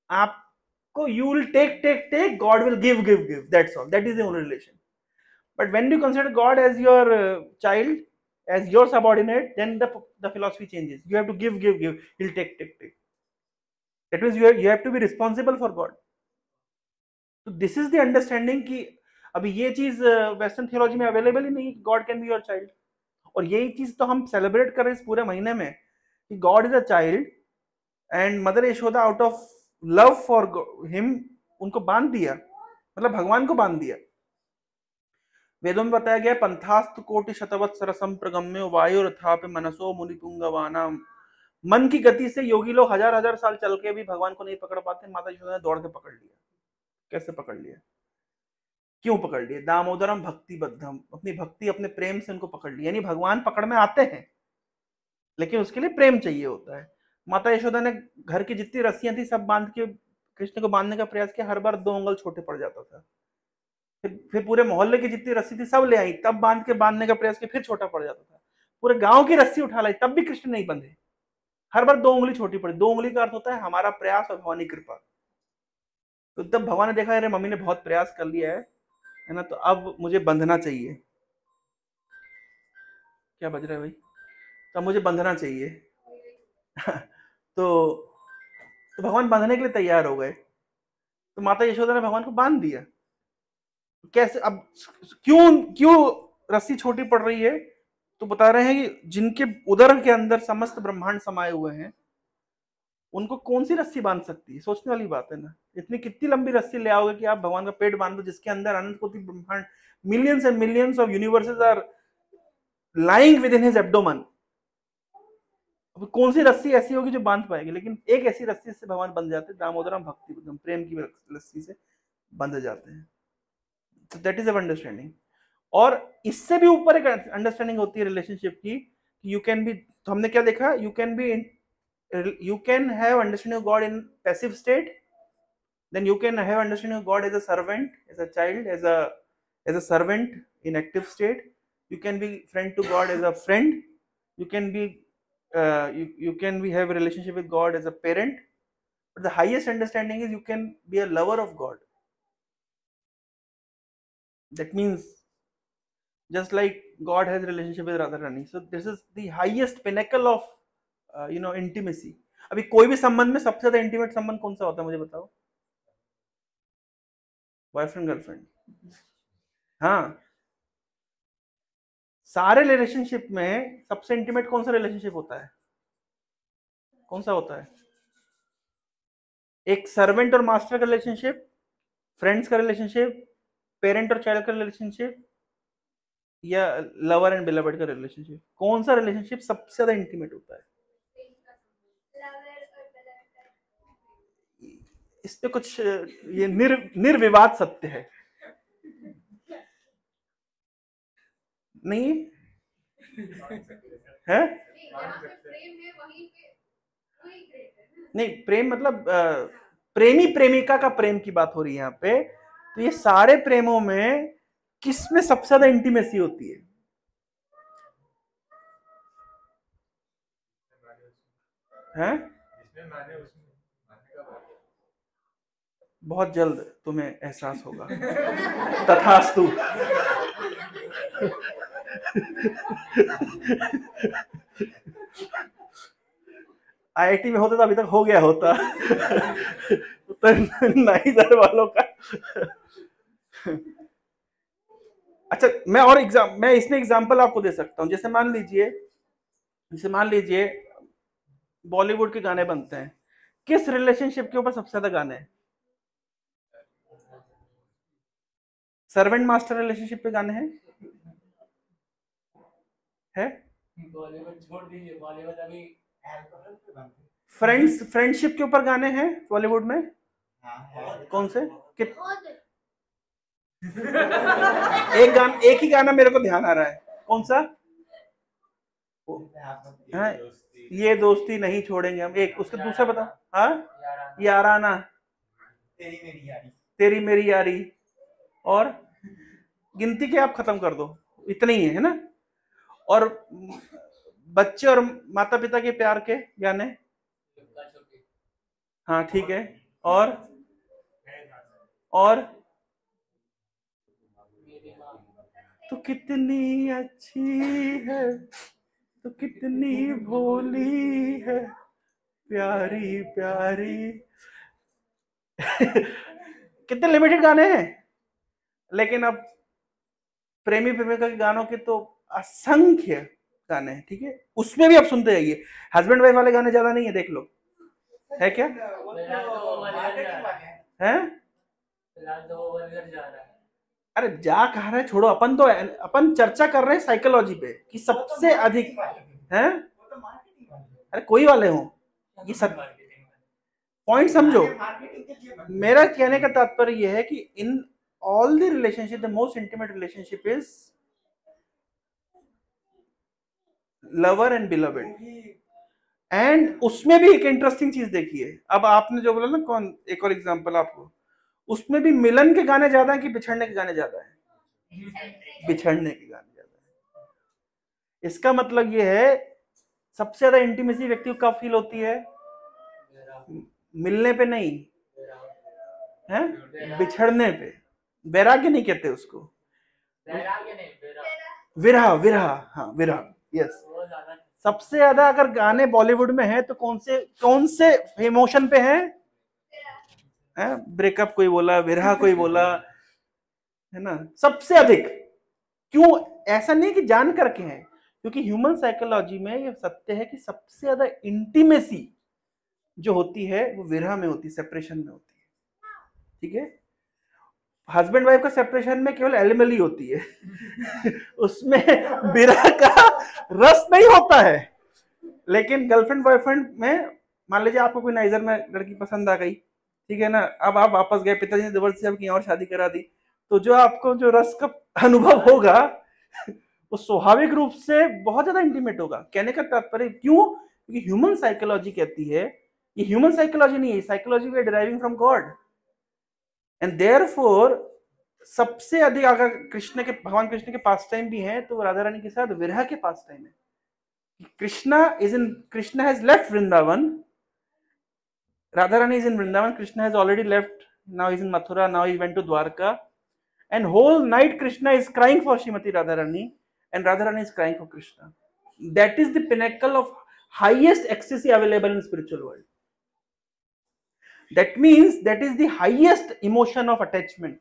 आपको you will take, God will give, that's all, that is the only relation. But when you consider God as your child, as your subordinate, then the philosophy changes, you have to give, he'll take, that means you have to be responsible for God. So this is the understanding कि अभी ये चीज western theology में available ही नहीं, God can be your child, और यही चीज तो हम सेलिब्रेट कर रहे हैं इस पूरे महीने में कि God is a child and mother Yashoda out of love for him उनको बांध दिया, मतलब भगवान को बांध दिया। वेदों में बताया गया पंथास्त कोटि शतवत्सर संप्रगम्यो वायुरथापि मनसो मुनिपुंगवाना, मन की गति से योगी लोग हजार साल चल के भी भगवान को नहीं पकड़ पाते, माता यशोदा ने दौड़ के पकड़ लिया। कैसे पकड़ लिया, क्यों पकड़ लिए, दामोदरम भक्ति बद्धम, अपनी भक्ति अपने प्रेम से उनको पकड़ लिया, यानी भगवान पकड़ में आते हैं लेकिन उसके लिए प्रेम चाहिए होता है। माता यशोदा ने घर की जितनी रस्सियां थी सब बांध के कृष्ण को बांधने का प्रयास किया, हर बार 2 उंगल छोटे पड़ जाता था, फिर पूरे मोहल्ले की जितनी रस्सी थी सब ले आई, तब बांधने का प्रयास किया, फिर छोटा पड़ जाता था, पूरे गांव की रस्सी उठा लाई, तब भी कृष्ण नहीं बंधे, हर बार 2 उंगली छोटी पड़ी। 2 उंगली का अर्थ होता है हमारा प्रयास और भगवानी कृपा। तो तब भगवान ने देखा अरे मम्मी ने बहुत प्रयास कर लिया है ना, तो अब मुझे बंधना चाहिए। क्या बज रहा है भाई? तो अब मुझे बंधना चाहिए। तो भगवान बांधने के लिए तैयार हो गए। तो माता यशोदा ने भगवान को बांध दिया। कैसे? अब क्यों क्यों रस्सी छोटी पड़ रही है? तो बता रहे हैं कि जिनके उदर के अंदर समस्त ब्रह्मांड समाये हुए हैं, उनको कौन सी रस्सी बांध सकती है? सोचने वाली बात है ना। इतनी कितनी लंबी रस्सी ले आओगे कि आप भगवान का पेट बांध दो, जिसके अंदर अनंत कोटि ब्रह्मांड, millions and millions of universes are lying within his abdomen. अब कौन सी रस्सी ऐसी होगी जो बांध पाएगी? लेकिन एक ऐसी रस्सी से भगवान बंध जाते हैं, दामोदरम भक्ति, प्रेम की रस्सी से बंध जाते हैं। तो दैट इज अंडरस्टैंडिंग। और इससे भी ऊपर एक अंडरस्टैंडिंग होती है रिलेशनशिप की, यू कैन बी, तो हमने क्या देखा, you can have understanding of God in passive state, then you can have understanding of God as a servant, as a child, as a servant in active state. You can be friend to God as a friend. You can be you can be have a relationship with God as a parent. But the highest understanding is you can be a lover of God. That means just like God has a relationship with Radharani, so this is the highest pinnacle of intimacy. अभी कोई भी संबंध में सबसे ज्यादा intimate संबंध कौन सा होता है मुझे बताओ? Boyfriend girlfriend. हाँ, सारे रिलेशनशिप में सबसे इंटीमेट कौन सा रिलेशनशिप होता है? कौन सा होता है? एक सर्वेंट और मास्टर का रिलेशनशिप, फ्रेंड्स का रिलेशनशिप, पेरेंट और चाइल्ड का रिलेशनशिप, या लवर एंड बिलवड का रिलेशनशिप? कौन सा रिलेशनशिप सबसे ज्यादा इंटीमेट होता है? इस पे कुछ ये निर्विवाद सत्य है। नहीं है? नहीं, प्रेम मतलब प्रेमी प्रेमिका का प्रेम की बात हो रही है यहाँ पे। तो ये सारे प्रेमों में किसमें सबसे ज्यादा इंटीमेसी होती है? हैं? बहुत जल्द तुम्हें एहसास होगा। तथास्तु। आईआईटी में होता तो अभी तक हो गया होता। तो 9,000 वालों का। अच्छा, मैं इसमें एग्जांपल आपको दे सकता हूं। जैसे मान लीजिए बॉलीवुड के गाने बनते हैं, किस रिलेशनशिप के ऊपर सबसे ज्यादा गाने हैं? सर्वेंट मास्टर रिलेशनशिप पे गाने हैं? है? बॉलीवुड छोड़ दीजिए, बॉलीवुड अभी फ्रेंडशिप के ऊपर गाने हैं बॉलीवुड में? कौन से? एक ही गाना मेरे को ध्यान आ रहा है। कौन सा? हाँ, ये दोस्ती नहीं छोड़ेंगे हम। एक उसका दूसरा बताओ। हाँ, याराना, तेरी मेरी यारी, और गिनती के आप खत्म कर दो, इतने ही है ना? और बच्चे और माता पिता के प्यार के गाने? हाँ ठीक है। और तो कितनी अच्छी है, तो कितनी भोली है, प्यारी प्यारी। कितने लिमिटेड गाने हैं, लेकिन अब प्रेमी प्रेमिका के गानों के तो असंख्य गाने हैं। ठीक है, उसमें भी आप सुनते जाइए। हस्बैंड वाइफ वाले गाने ज्यादा नहीं है, देख लो। है क्या? है? अरे जा कह रहे छोड़ो, अपन चर्चा कर रहे हैं साइकोलॉजी पे कि सबसे अधिक है। अरे कोई वाले हो, ये सब पॉइंट समझो। मेरा कहने का तात्पर्य यह है कि in all the relationship the most intimate relationship is lover and beloved. And उसमें भी एक इंटरेस्टिंग चीज देखिए। अब आपने जो बोला ना, कौन एक और एग्जांपल आपको, उसमें भी मिलन के गाने ज्यादा है कि बिछड़ने के गाने ज्यादा है? बिछड़ने के गाने ज्यादा है। इसका मतलब यह है सबसे ज्यादा इंटीमेसी व्यक्ति को कब फील होती है? मिलने पे नहीं, है बिछड़ने पे। वैराग्य नहीं कहते उसको, वैराग्य नहीं, विरह, विरह, हाँ विरह, यस। वो ज्यादा सबसे ज्यादा अगर गाने बॉलीवुड में हैं तो कौन से इमोशन पे हैं? ब्रेकअप कोई बोला, विरह कोई बोला, है ना, सबसे अधिक। क्यों? ऐसा नहीं कि जान करके हैं, क्योंकि ह्यूमन साइकोलॉजी में ये सत्य है कि सबसे ज्यादा इंटीमेसी जो होती है वो विरह में होती है, सेपरेशन में होती है। ठीक है, हस्बैंड वाइफ का सेपरेशन में केवल एलिमली होती है उसमें विरह का रस नहीं होता है। लेकिन गर्लफ्रेंड बॉयफ्रेंड में मान लीजिए आपको कोई नाइजर में लड़की पसंद आ गई, ठीक है ना, अब आप वापस गए, पिताजी ने जबरदस्ती आपकी और शादी करा दी, तो जो आपको जो रस का अनुभव होगा वो स्वाभाविक रूप से बहुत ज्यादा इंटीमेट होगा। कहने का तात्पर्य क्यों? क्योंकि ह्यूमन साइकोलॉजी कहती है, ये ह्यूमन साइकोलॉजी नहीं है, psychology we are deriving from God, and therefore सबसे अधिक अगर भगवान कृष्ण के पास टाइम भी है तो राधा रानी के साथ विरह के पास टाइम है। Krishna has left Vrindavan. Radharani is in Vrindavan. Krishna has already left. Now he's in Mathura. Now he went to Dwarka. And whole night Krishna is crying for Srimati Radharani, and Radharani is crying for Krishna. That is the pinnacle of highest ecstasy available in spiritual world. That means that is the highest emotion of attachment,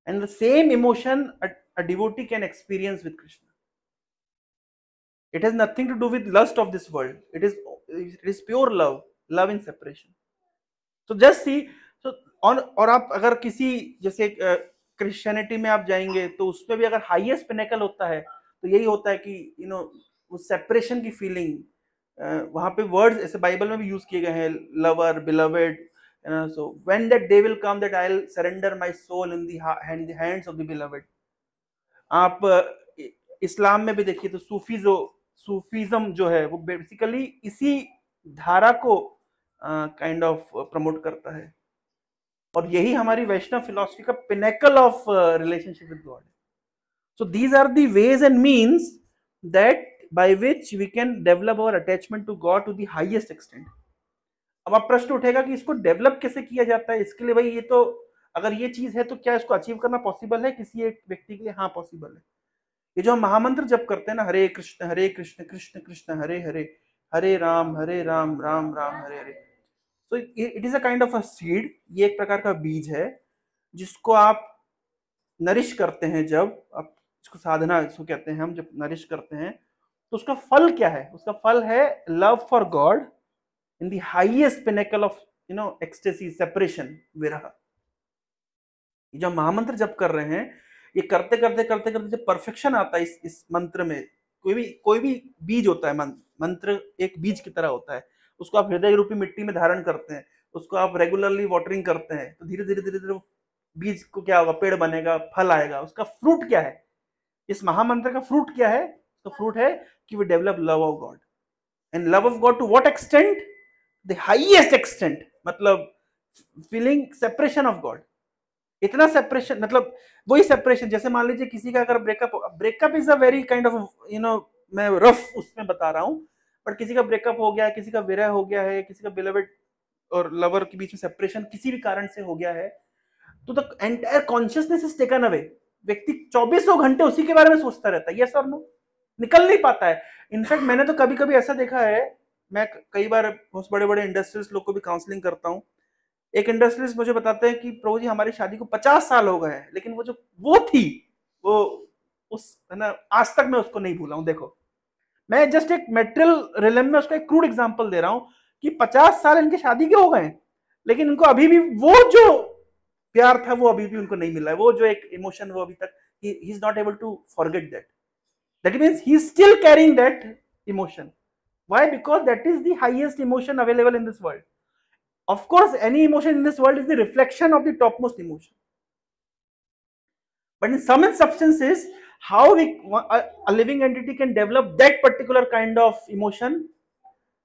and the same emotion a devotee can experience with Krishna. It has nothing to do with lust of this world. It is pure love in separation. So just see, so और आप अगर किसी जैसे Christianity में आप जाएंगे तो उसमें भी अगर हाईएस्ट पिनेकल होता है तो यही होता है कि वो सेपरेशन की फीलिंग, वहां पे वर्ड्स ऐसे बाइबल में भी यूज किए गए हैं, lover, beloved, so when that day will come that I'll surrender my soul in the hands of the beloved. आप इस्लाम में भी देखिए तो सूफीज्म जो है वो बेसिकली इसी धारा को काइंड ऑफ प्रमोट करता है, और यही हमारी वैष्णव फिलॉसफी का pinnacle of relationship with God. So these are the ways and means that by which we can develop our attachment to God to the highest extent. अब आप प्रश्न उठेगा कि इसको डेवलप कैसे किया जाता है? इसके लिए भाई ये तो अगर ये चीज है तो क्या इसको अचीव करना पॉसिबल है किसी एक व्यक्ति के लिए? हाँ पॉसिबल है। ये जो हम महामंत्र जप करते हैं ना, हरे कृष्ण कृष्ण कृष्ण हरे हरे, हरे राम राम राम हरे हरे, तो it is a kind of a seed. ये एक प्रकार का बीज है जिसको आप नरिश करते हैं, जब आप इसको साधना इसको कहते हैं, हम जब नरिश करते हैं तो उसका फल क्या है? उसका फल है love for God in the highest pinnacle of ecstasy, separation, विरह। ये जो महामंत्र जप कर रहे हैं, ये करते करते करते करते जब परफेक्शन आता है इस मंत्र में, कोई भी बीज होता है, मंत्र एक बीज की तरह होता है, उसको आप हृदय रूपी मिट्टी में धारण करते हैं, उसको आप रेगुलरली वाटरिंग करते हैं, तो धीरे धीरे धीरे धीरे बीज को क्या होगा? पेड़ बनेगा, फल आएगा। उसका फ्रूट क्या है? इस महामंत्र का फ्रूट क्या है? तो फ्रूट है कि we develop love of God, and love of God to what extent? The highest extent, मतलब फीलिंग सेपरेशन ऑफ गॉड। इतना सेपरेशन, मतलब वही सेपरेशन जैसे मान लीजिए किसी का अगर breakup is a very kind of मैं रफ उसमें बता रहा हूं, बट किसी का ब्रेकअप हो गया, किसी का विरह हो गया है, किसी का बिलवेड और लवर के बीच में सेपरेशन किसी भी कारण से हो गया है, तो the entire consciousness is taken away. व्यक्ति 24 घंटे उसी के बारे में सोचता रहता है, यस और नो, निकल नहीं पाता है। इनफैक्ट मैंने तो कभी कभी ऐसा देखा है, मैं कई बार बहुत बड़े बड़े इंडस्ट्रियलिस्ट लोग को भी काउंसलिंग करता हूँ। एक इंडस्ट्रियलिस्ट मुझे बताते हैं कि प्रभु जी हमारी शादी को 50 साल हो गए हैं, लेकिन वो थी वो उस है ना, आज तक मैं उसको नहीं भूला हूं। देखो, मैं जस्ट एक मेटेरियल रिलेम में उसका एक क्रूड एग्जांपल दे रहा हूं कि 50 साल इनकी शादी के हो गए, लेकिन इनको अभी भी वो जो प्यार था वो अभी भी उनको नहीं मिला है, वो जो एक इमोशन वो अभी तक ही is not able to forget that. That means he is still carrying that emotion. Why? Because that is the highest emotion available in this world. Of course, any emotion in this world is the reflection of the topmost emotion. But in some substances, how a living entity can develop that particular kind of emotion,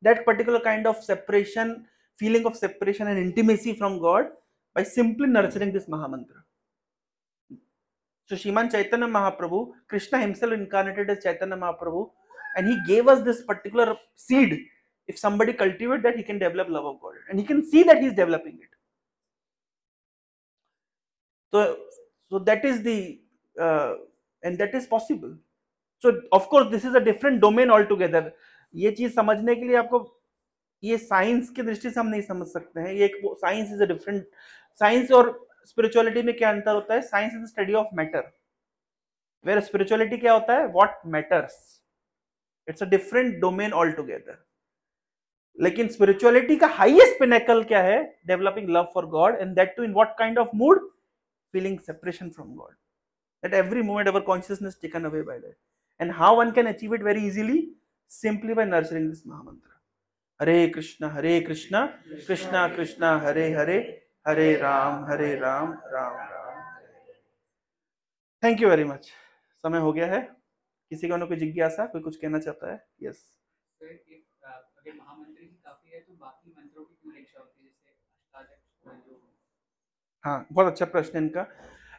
that particular kind of separation, feeling of separation and intimacy from God, by simply nurturing this Mahamantra. So Sriman Chaitanya Mahaprabhu, Krishna himself incarnated as Chaitanya Mahaprabhu, and he gave us this particular seed. If somebody cultivates that, he can develop love of God, and he can see that he is developing it. so that is the and that is possible. So of course this is a different domain altogether. ये चीज समझने के लिए आपको, ये science की दृष्टि से हम नहीं समझ सकते हैं, ये एक science is a different, science और स्पिरिचुअलिटी में क्या अंतर होता है? Science is the study of matter, where spirituality क्या होता है? What matters. It's a different domain altogether. लेकिन स्पिरिचुअलिटी का हाईएस्ट पिनेकल क्या है? Developing love for God, and that too in what kind of mood? Feeling separation from God. At every moment our consciousness taken away by that. And how one can achieve it very easily? Simply by nurturing this Mahamantra. Hare Krishna, Krishna Krishna, Hare Hare, Hare Ram, Ram Ram. Thank you very much. समय हो गया है. किसी का कोई जिज्ञासा, कोई कुछ कहना चाहता है? Yes. अगर महामंत्र ही काफी है तो बाकी मंत्रों की क्यों इच्छा होती है, जैसे अष्टादश? हाँ, बहुत अच्छा प्रश्न इनका.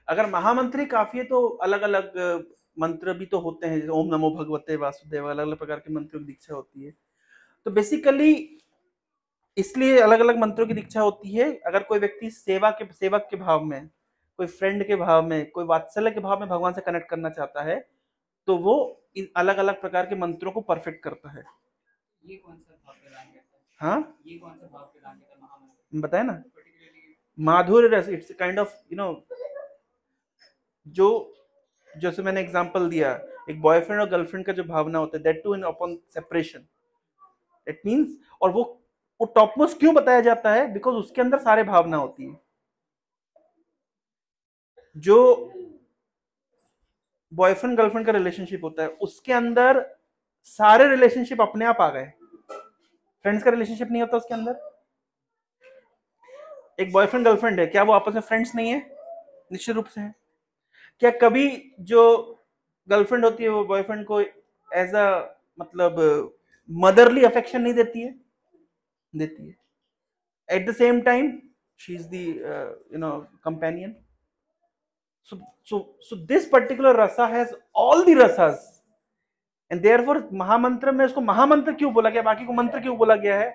अगर महामंत्री काफी है तो अलग अलग मंत्र भी तो होते हैं, जैसे ओम नमो भगवते वासुदेव, अलग अलग प्रकार के मंत्रों की दीक्षा होती है. तो बेसिकली इसलिए अलग अलग मंत्रों की दीक्षा होती है. अगर कोई व्यक्ति सेवक के भाव में, कोई फ्रेंड के भाव में, कोई वात्सल्य के भाव में भगवान से कनेक्ट करना चाहता है, तो वो इन अलग अलग प्रकार के मंत्रों को परफेक्ट करता है. ये कौन सा भाव प्रदान करता है? हाँ, ये कौन सा भाव प्रदान करता है महामंत्र? बताए ना, माधुर्य रस. इट्स काइंड ऑफ जो जैसे मैंने एग्जांपल दिया, एक बॉयफ्रेंड और गर्लफ्रेंड का जो भावना होता है, that too in upon separation, it means. और वो टॉप मोस्ट क्यों बताया जाता है? बिकॉज उसके अंदर सारे भावना होती है. जो बॉयफ्रेंड गर्लफ्रेंड का रिलेशनशिप होता है, उसके अंदर सारे रिलेशनशिप अपने आप आ गए. फ्रेंड्स का रिलेशनशिप नहीं होता उसके अंदर. एक बॉयफ्रेंड गर्लफ्रेंड है, क्या वो आपस में फ्रेंड्स नहीं है? निश्चित रूप से है. क्या कभी जो गर्लफ्रेंड होती है वो बॉयफ्रेंड को एज अ मतलब मदरली अफेक्शन नहीं देती है? देती है. At the same time she is the companion. So this particular rasa has all the rasas, and therefore महामंत्र में इसको महामंत्र क्यों बोला गया, बाकी को मंत्र क्यों बोला गया है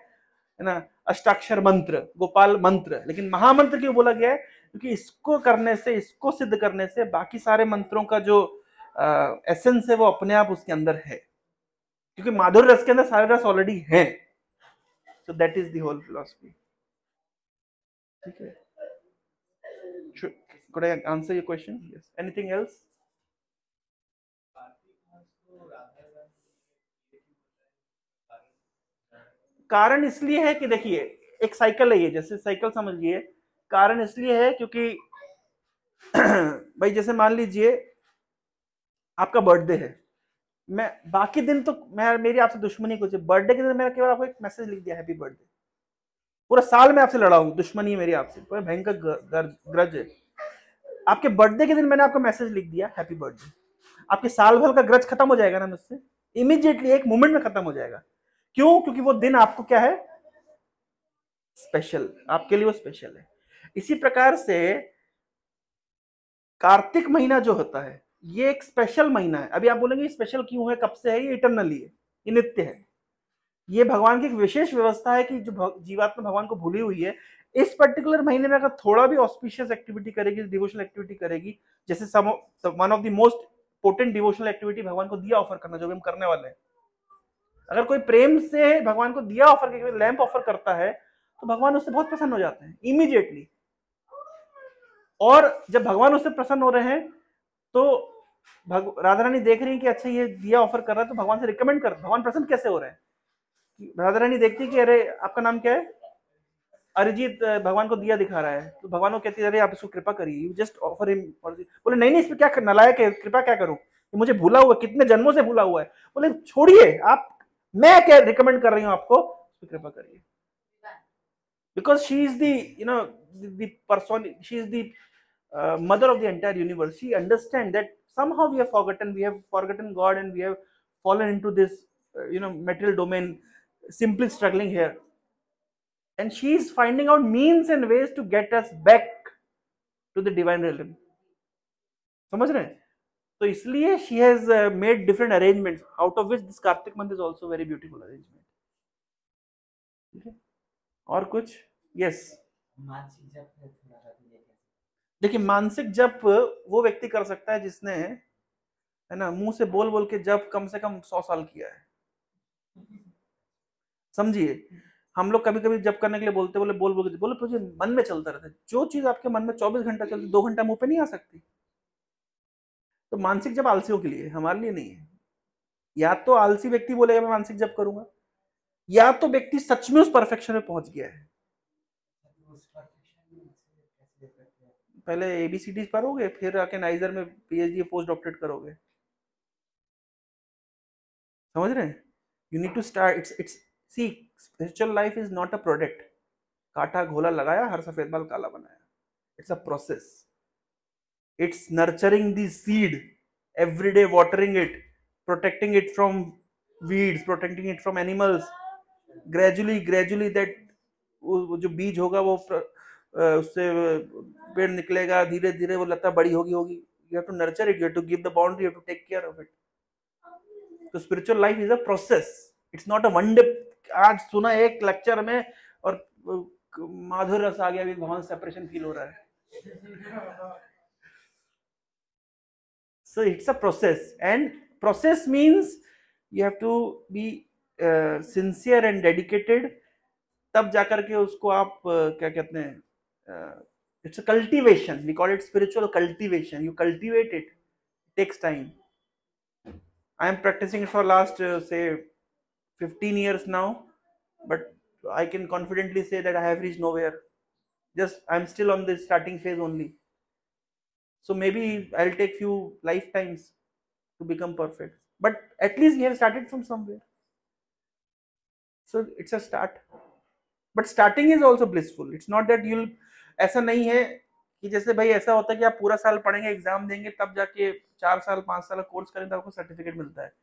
ना? अष्टाक्षर मंत्र, गोपाल मंत्र. लेकिन महामंत्र क्यों बोला गया है? क्योंकि इसको करने से, इसको सिद्ध करने से बाकी सारे मंत्रों का जो एसेंस है वो अपने आप उसके अंदर है, क्योंकि माधुर्य रस के अंदर सारे रस ऑलरेडी हैं. So that is the whole philosophy. ठीक है. Could I answer your question? Yes. Anything else? कारण इसलिए है कि देखिए, एक साइकिल है ये, जैसे साइकिल समझिए. कारण इसलिए है क्योंकि भाई जैसे मान लीजिए आपका बर्थडे है, मैं बाकी दिन तो मेरी आपसे दुश्मनी कुछ है, बर्थडे के दिन मैंने केवल आपको एक मैसेज लिख दिया हैप्पी बर्थडे. पूरा साल मैं आपसे लड़ा हूं, दुश्मनी है मेरी आपसे, कोई भयंकर ग्रज है. आपके बर्थडे के दिन मैंने आपको मैसेज लिख दिया हैप्पी बर्थडे. आपके साल भर का ग्रज खत्म हो जाएगा ना मुझसे, इमीडिएटली, एक मोमेंट में खत्म हो जाएगा. क्यों? क्योंकि वो दिन आपको क्या है? स्पेशल. आपके लिए वो स्पेशल है. इसी प्रकार से कार्तिक महीना जो होता है ये एक स्पेशल महीना है. अभी आप बोलेंगे स्पेशल क्यों है, कब से है? ये इटरनली है, ये नित्य है. ये भगवान की एक विशेष व्यवस्था है कि जो जीवात्मा भगवान को भूली हुई है, इस पर्टिकुलर महीने में अगर थोड़ा भी ऑस्पिशियस एक्टिविटी करेगी, डिवोशनल एक्टिविटी करेगी, जैसे one of the most potent devotional activity भगवान को दिया ऑफर करना, जो भी हम करने वाले हैं. अगर कोई प्रेम से भगवान को दिया ऑफर करके लैंप ऑफर करता है तो भगवान उससे बहुत प्रसन्न हो जाते हैं इमीडिएटली. और जब भगवान उससे प्रसन्न हो रहे हैं तो राधा रानी देख रही है कि अच्छा ये दिया ऑफर कर रहा है, तो भगवान से रिकमेंड कर, भगवान प्रसन्न कैसे हो रहे हैं. राधा रानी देखती है कि अरे आपका नाम क्या है, अरिजीत, भगवान को दिया दिखा रहा है, तो भगवान को कहती है अरे आप इसको कृपा करिए, यू जस्ट ऑफर हिम. बोले नहीं नहीं, इसमें क्या नालायक है, कृपा क्या करूं, ये मुझे भूला हुआ, कितने जन्मों से भूला हुआ है. बोले छोड़िए आप, मैं क्या रिकमेंड कर रही हूँ आपको, कृपा करिए. Because she is the person, she is the mother of the entire universe. She understands that somehow we have forgotten God, and we have fallen into this material domain, simply struggling here, and she is finding out means and ways to get us back to the divine realm. समझ रहे हैं? तो इसलिए she has made different arrangements, out of which this Kartik month is also very beautiful arrangement. ठीक है. और कुछ? Yes. देखिए मानसिक जप वो व्यक्ति कर सकता है जिसने, है ना, मुंह से बोल बोल के जप कम से कम 100 साल किया है। समझिए, हम लोग कभी कभी जप करने के लिए बोलते बोले बोल बोल बोले मुझे मन में चलता रहता है। जो चीज आपके मन में 24 घंटा चलती 2 घंटा मुंह पे नहीं आ सकती। तो मानसिक जप आलसियों के लिए, हमारे लिए नहीं है। या तो आलसी व्यक्ति बोलेगा मैं मानसिक जप करूंगा, या तो व्यक्ति सच में उस परफेक्शन में पहुंच गया है। पहले एबीसीडी पढ़ोगे, फिर आके नाइजर में पीएचडी पोस्ट डॉक्टरेट करोगे। समझ रहे हैं? You need to start. It's see, spiritual life is not a product. काटा घोला लगाया, हर सफेद बाल काला बनाया। It's a process. It's nurturing the seed every day, watering it, protecting it from weeds, protecting it from animals. Gradually that वो जो बीज होगा वो उससे पेड़ निकलेगा, धीरे धीरे वो लता बड़ी होगी। You have to nurture it, you have to give the boundary, you have to take care of it. तो spiritual life is a process. It's not a one day। आज सुना एक लेक्चर में और माधुर रस आ गया, भगवान सेपरेशन फील हो रहा है। So it's a process, and process means you have to be sincere and dedicated, तब जाकर के उसको आप क्या कहते हैं, it's a cultivation, we call it spiritual cultivation. You cultivate it, it takes time. I am practicing it for last say 15 years now, but I can confidently say that I have reached nowhere. Just I'm still on the starting phase only. So maybe I'll take few lifetimes to become perfect, but at least we have started from somewhere. So it's a start, but starting is also blissful. It's not that you'll, ऐसा नहीं है कि जैसे भाई ऐसा होता है कि आप पूरा साल पढ़ेंगे, एग्जाम देंगे, तब जाके 4 साल 5 साल कोर्स करें तो आपको सर्टिफिकेट मिलता है।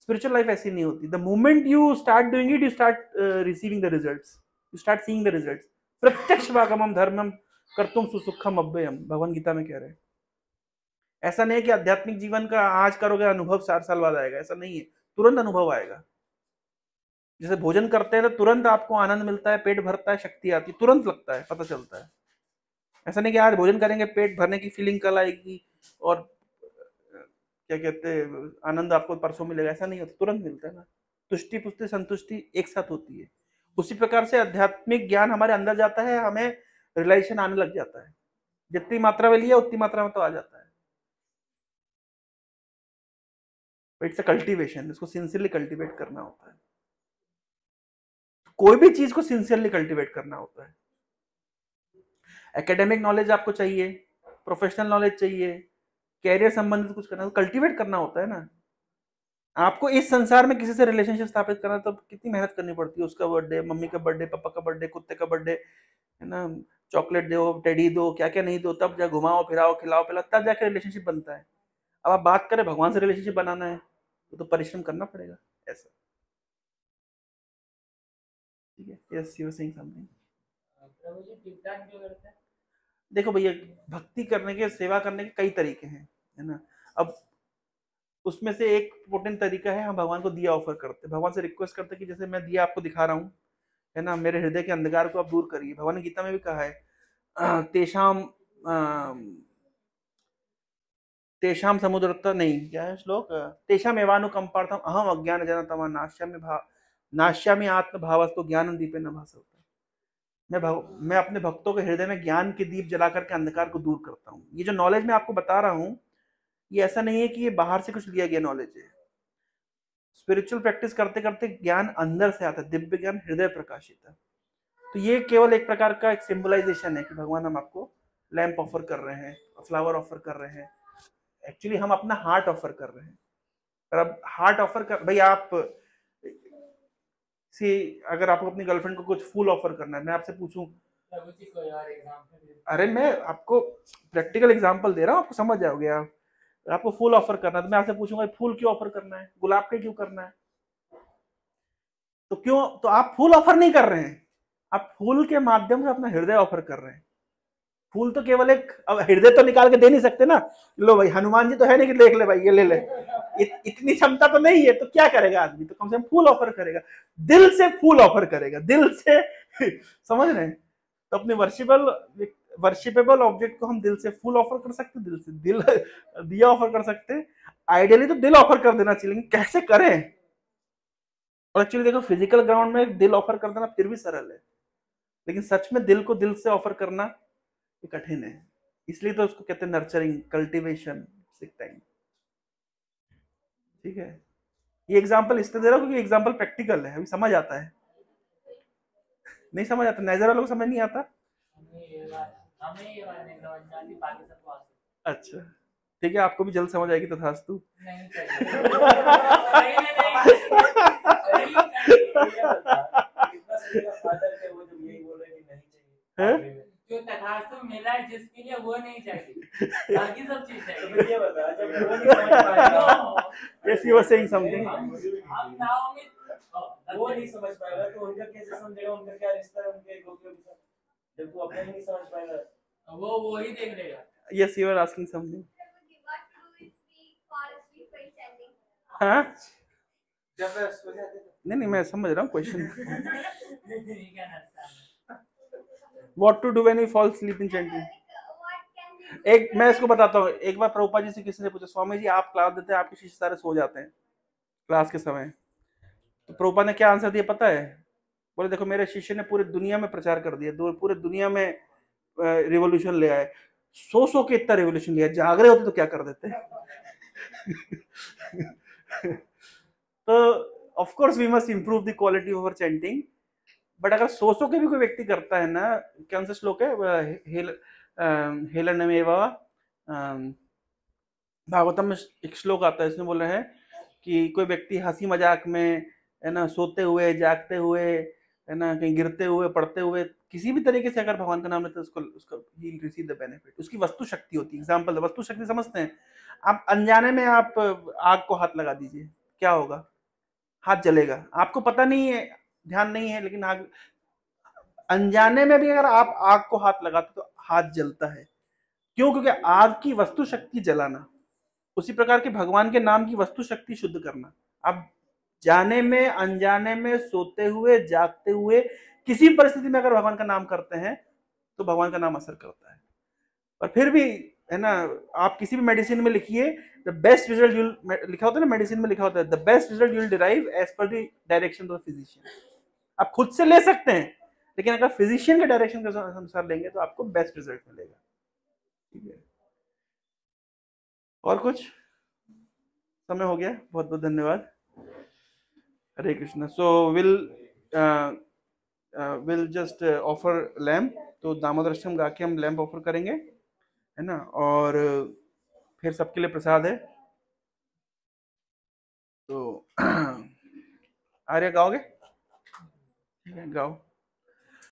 स्पिरिचुअल लाइफ ऐसी नहीं होती। The moment you start doing it, you start receiving the results, you start seeing the results. प्रत्यक्षमागमं धर्मम कर्तुम सुसुखम अव्ययम, भगवन गीता में कह रहे हैं। ऐसा नहीं है कि आध्यात्मिक जीवन का आज करोगे अनुभव 4 साल बाद आएगा, ऐसा नहीं है। तुरंत अनुभव आएगा। जैसे भोजन करते हैं तो तुरंत आपको आनंद मिलता है, पेट भरता है, शक्ति आती है, तुरंत लगता है, पता चलता है। ऐसा नहीं कि आज भोजन करेंगे पेट भरने की फीलिंग कल आएगी और क्या कहते हैं आनंद आपको परसों मिलेगा, ऐसा नहीं होता, तुरंत मिलता है ना। तुष्टि पुष्टि संतुष्टि एक साथ होती है। उसी प्रकार से आध्यात्मिक ज्ञान हमारे अंदर जाता है, हमें रियलाइजेशन आने लग जाता है। जितनी मात्रा में लिया उतनी मात्रा में तो आ जाता है। इट्स अ कल्टीवेशन, इसको सिंसियरली कल्टीवेट करना होता है। कोई भी चीज को सिंसियरली कल्टीवेट करना होता है। एकेडमिक नॉलेज आपको चाहिए, प्रोफेशनल नॉलेज चाहिए, कैरियर संबंधित कुछ करना, तो कल्टीवेट करना होता है ना। आपको इस संसार में किसी से रिलेशनशिप स्थापित करना तो कितनी मेहनत करनी पड़ती है। उसका बर्थडे, मम्मी का बर्थडे, पापा का बर्थडे, कुत्ते का बर्थडे, है ना, चॉकलेट दो, टेडी दो, क्या क्या नहीं दो, तब जा घुमाओ फिराओ खिलाओ पिलाओ, तब जाके रिलेशनशिप बनता है। अब आप बात करें भगवान से रिलेशनशिप बनाना है तो परिश्रम करना पड़ेगा। ऐसा, ठीक है। Yes, you are saying something. प्रभु जी टिकटॉक जो करते हैं, देखो भैया, भक्ति करने के, सेवा करने के कई तरीके हैं, है ना। अब उसमें से एक इम्पोर्टेंट तरीका है, हम भगवान को दिया ऑफर करते हैं, भगवान से रिक्वेस्ट करते हैं कि जैसे मैं दिया आपको दिखा रहा हूँ, है ना, मेरे हृदय के अंधकार को आप दूर करिए। भगवान ने गीता में भी कहा है तेषाम तेषाम समुद्रता नहीं, क्या है श्लोक, तेषाम एवानुकंपार्थम अहम अज्ञान जनतमा नाश्यामि आत्म भावस्तु ज्ञान दीपे न भासते। मैं अपने भक्तों के हृदय में ज्ञान के दीप जला करके अंधकार को दूर करता हूँ। ये जो नॉलेज मैं आपको बता रहा हूँ, ये ऐसा नहीं है कि ये बाहर से कुछ लिया गया नॉलेज है। स्पिरिचुअल प्रैक्टिस करते करते ज्ञान अंदर से आता है, दिव्य ज्ञान हृदय प्रकाशित है। तो ये केवल एक प्रकार का एक सिंबलाइजेशन है कि भगवान हम आपको लैंप ऑफर कर रहे हैं, फ्लावर ऑफर कर रहे हैं। एक्चुअली हम अपना हार्ट ऑफर कर रहे हैं। और अब हार्ट ऑफर कर, भाई आप सी, अगर आपको अपनी गर्लफ्रेंड को कुछ फूल ऑफर करना है, मैं आपसे पूछूं, अरे मैं आपको प्रैक्टिकल एग्जांपल दे रहा हूँ, आपको समझ जाओगे आप। आपको फूल ऑफर करना है तो मैं आपसे पूछूंगा फूल क्यों ऑफर करना है, गुलाब के क्यों करना है? तो क्यों, तो आप फूल ऑफर नहीं कर रहे हैं, आप फूल के माध्यम से अपना हृदय ऑफर कर रहे हैं। फूल तो केवल एक, अब हृदय तो निकाल के दे नहीं सकते ना। लो भाई, हनुमान जी तो है नहीं कि देख ले भाई ये ले ले, इतनी क्षमता तो नहीं है। तो क्या करेगा आदमी, तो कम से कम फूल ऑफर करेगा, दिल से फूल ऑफर करेगा, दिल से समझ रहे हैं? तो अपने वर्शिपल वर्शिपेबल ऑब्जेक्ट को हम दिल से फूल ऑफर कर सकते हैं, दिल से दिल दिया ऑफर कर सकते हैं। आइडियली तो दिल ऑफर कर देना चाहिए, लेकिन कैसे करें? और एक्चुअली देखो फिजिकल ग्राउंड में दिल ऑफर कर देना फिर भी सरल है, लेकिन सच में दिल को दिल से ऑफर करना ये कठिन है। इसलिए तो उसको कहते हैं नर्चरिंग, कल्टीवेशन, टाइम। ठीक है, ये एग्जांपल इसलिए दे रहा हूँ क्योंकि एग्जांपल प्रैक्टिकल है, अभी समझ आता है। नहीं समझ आता, नजर वालों को समझ नहीं आता। अच्छा ठीक है, आपको भी जल्द समझ आएगी तथास्तु। जो तथास्तु मिला है जिसके लिए वो नहीं चाहिए, बाकी सब चीज चाहिए। ये बता जब वो नहीं समझ पाएगा, yes you were saying something, हम नाव में वो नहीं समझ पाएगा तो उनका कैसे समझेगा, उनका क्या रिश्ता है उनके गोपियों के साथ, जब तू अपना ही नहीं समझ पाएगा वो ही देख लेगा। yes you were asking something। हाँ जब सो जाते नहीं मैं समझ रहा हूँ question. What to do when we fall asleep in chanting? एक मैं इसको बताता हूँ। एक बार प्रभुपाद जी से किसी ने पूछा, स्वामी जी आप क्लास देते हैं, आपके शिष्य सारे सो जाते हैं क्लास के समय, तो प्रभुपाद ने क्या आंसर दिया पता है? बोले देखो मेरे शिष्य ने पूरी दुनिया में प्रचार कर दिया, पूरे दुनिया में रिवॉल्यूशन ले आए, सो के इतना रिवॉल्यूशन लिया, जाग रहे होते तो क्या कर देते। तो of course we must improve the quality of our chanting, but अगर सो के भी कोई व्यक्ति करता है ना, कौन सा श्लोक है, हेलनमेव भागवतम में एक श्लोक आता है, इसमें बोल रहे हैं कि कोई व्यक्ति हंसी मजाक में है ना, सोते हुए जागते हुए है ना, कहीं गिरते हुए पड़ते हुए किसी भी तरीके से अगर भगवान का नाम लेते हैं उसको he will receive the benefit. उसकी वस्तु शक्ति होती है। एग्जांपल वस्तु शक्ति समझते हैं? आप अनजाने में आप आग को हाथ लगा दीजिए, क्या होगा? हाथ जलेगा, आपको पता नहीं है, ध्यान नहीं है, लेकिन आग अनजाने में भी अगर आप आग को हाथ लगाते तो हाथ जलता है। क्यों? क्योंकि आग की वस्तु शक्ति जलाना। उसी प्रकार के भगवान के नाम की वस्तु शक्ति शुद्ध करना। आप जाने में अनजाने में सोते हुए जागते हुए किसी परिस्थिति में अगर भगवान का नाम करते हैं तो भगवान का नाम असर करता है। और फिर भी है ना, आप किसी भी मेडिसिन में लिखिए द बेस्ट रिजल्ट यूल, लिखा होता है ना मेडिसिन में लिखा होता है the best result you'll derive as per the direction of physician. आप खुद से ले सकते हैं, लेकिन अगर फिजिशियन के डायरेक्शन के अनुसार लेंगे तो आपको बेस्ट रिजल्ट मिलेगा। ठीक है, और कुछ? समय हो गया, बहुत बहुत धन्यवाद। Hare Krishna. So will just offer lamp, तो दामोदरष्टकम गा के हम लैम्प ऑफर करेंगे, है ना, और फिर सबके लिए प्रसाद है। तो आर्य गाओगे? ठीक है गाओ।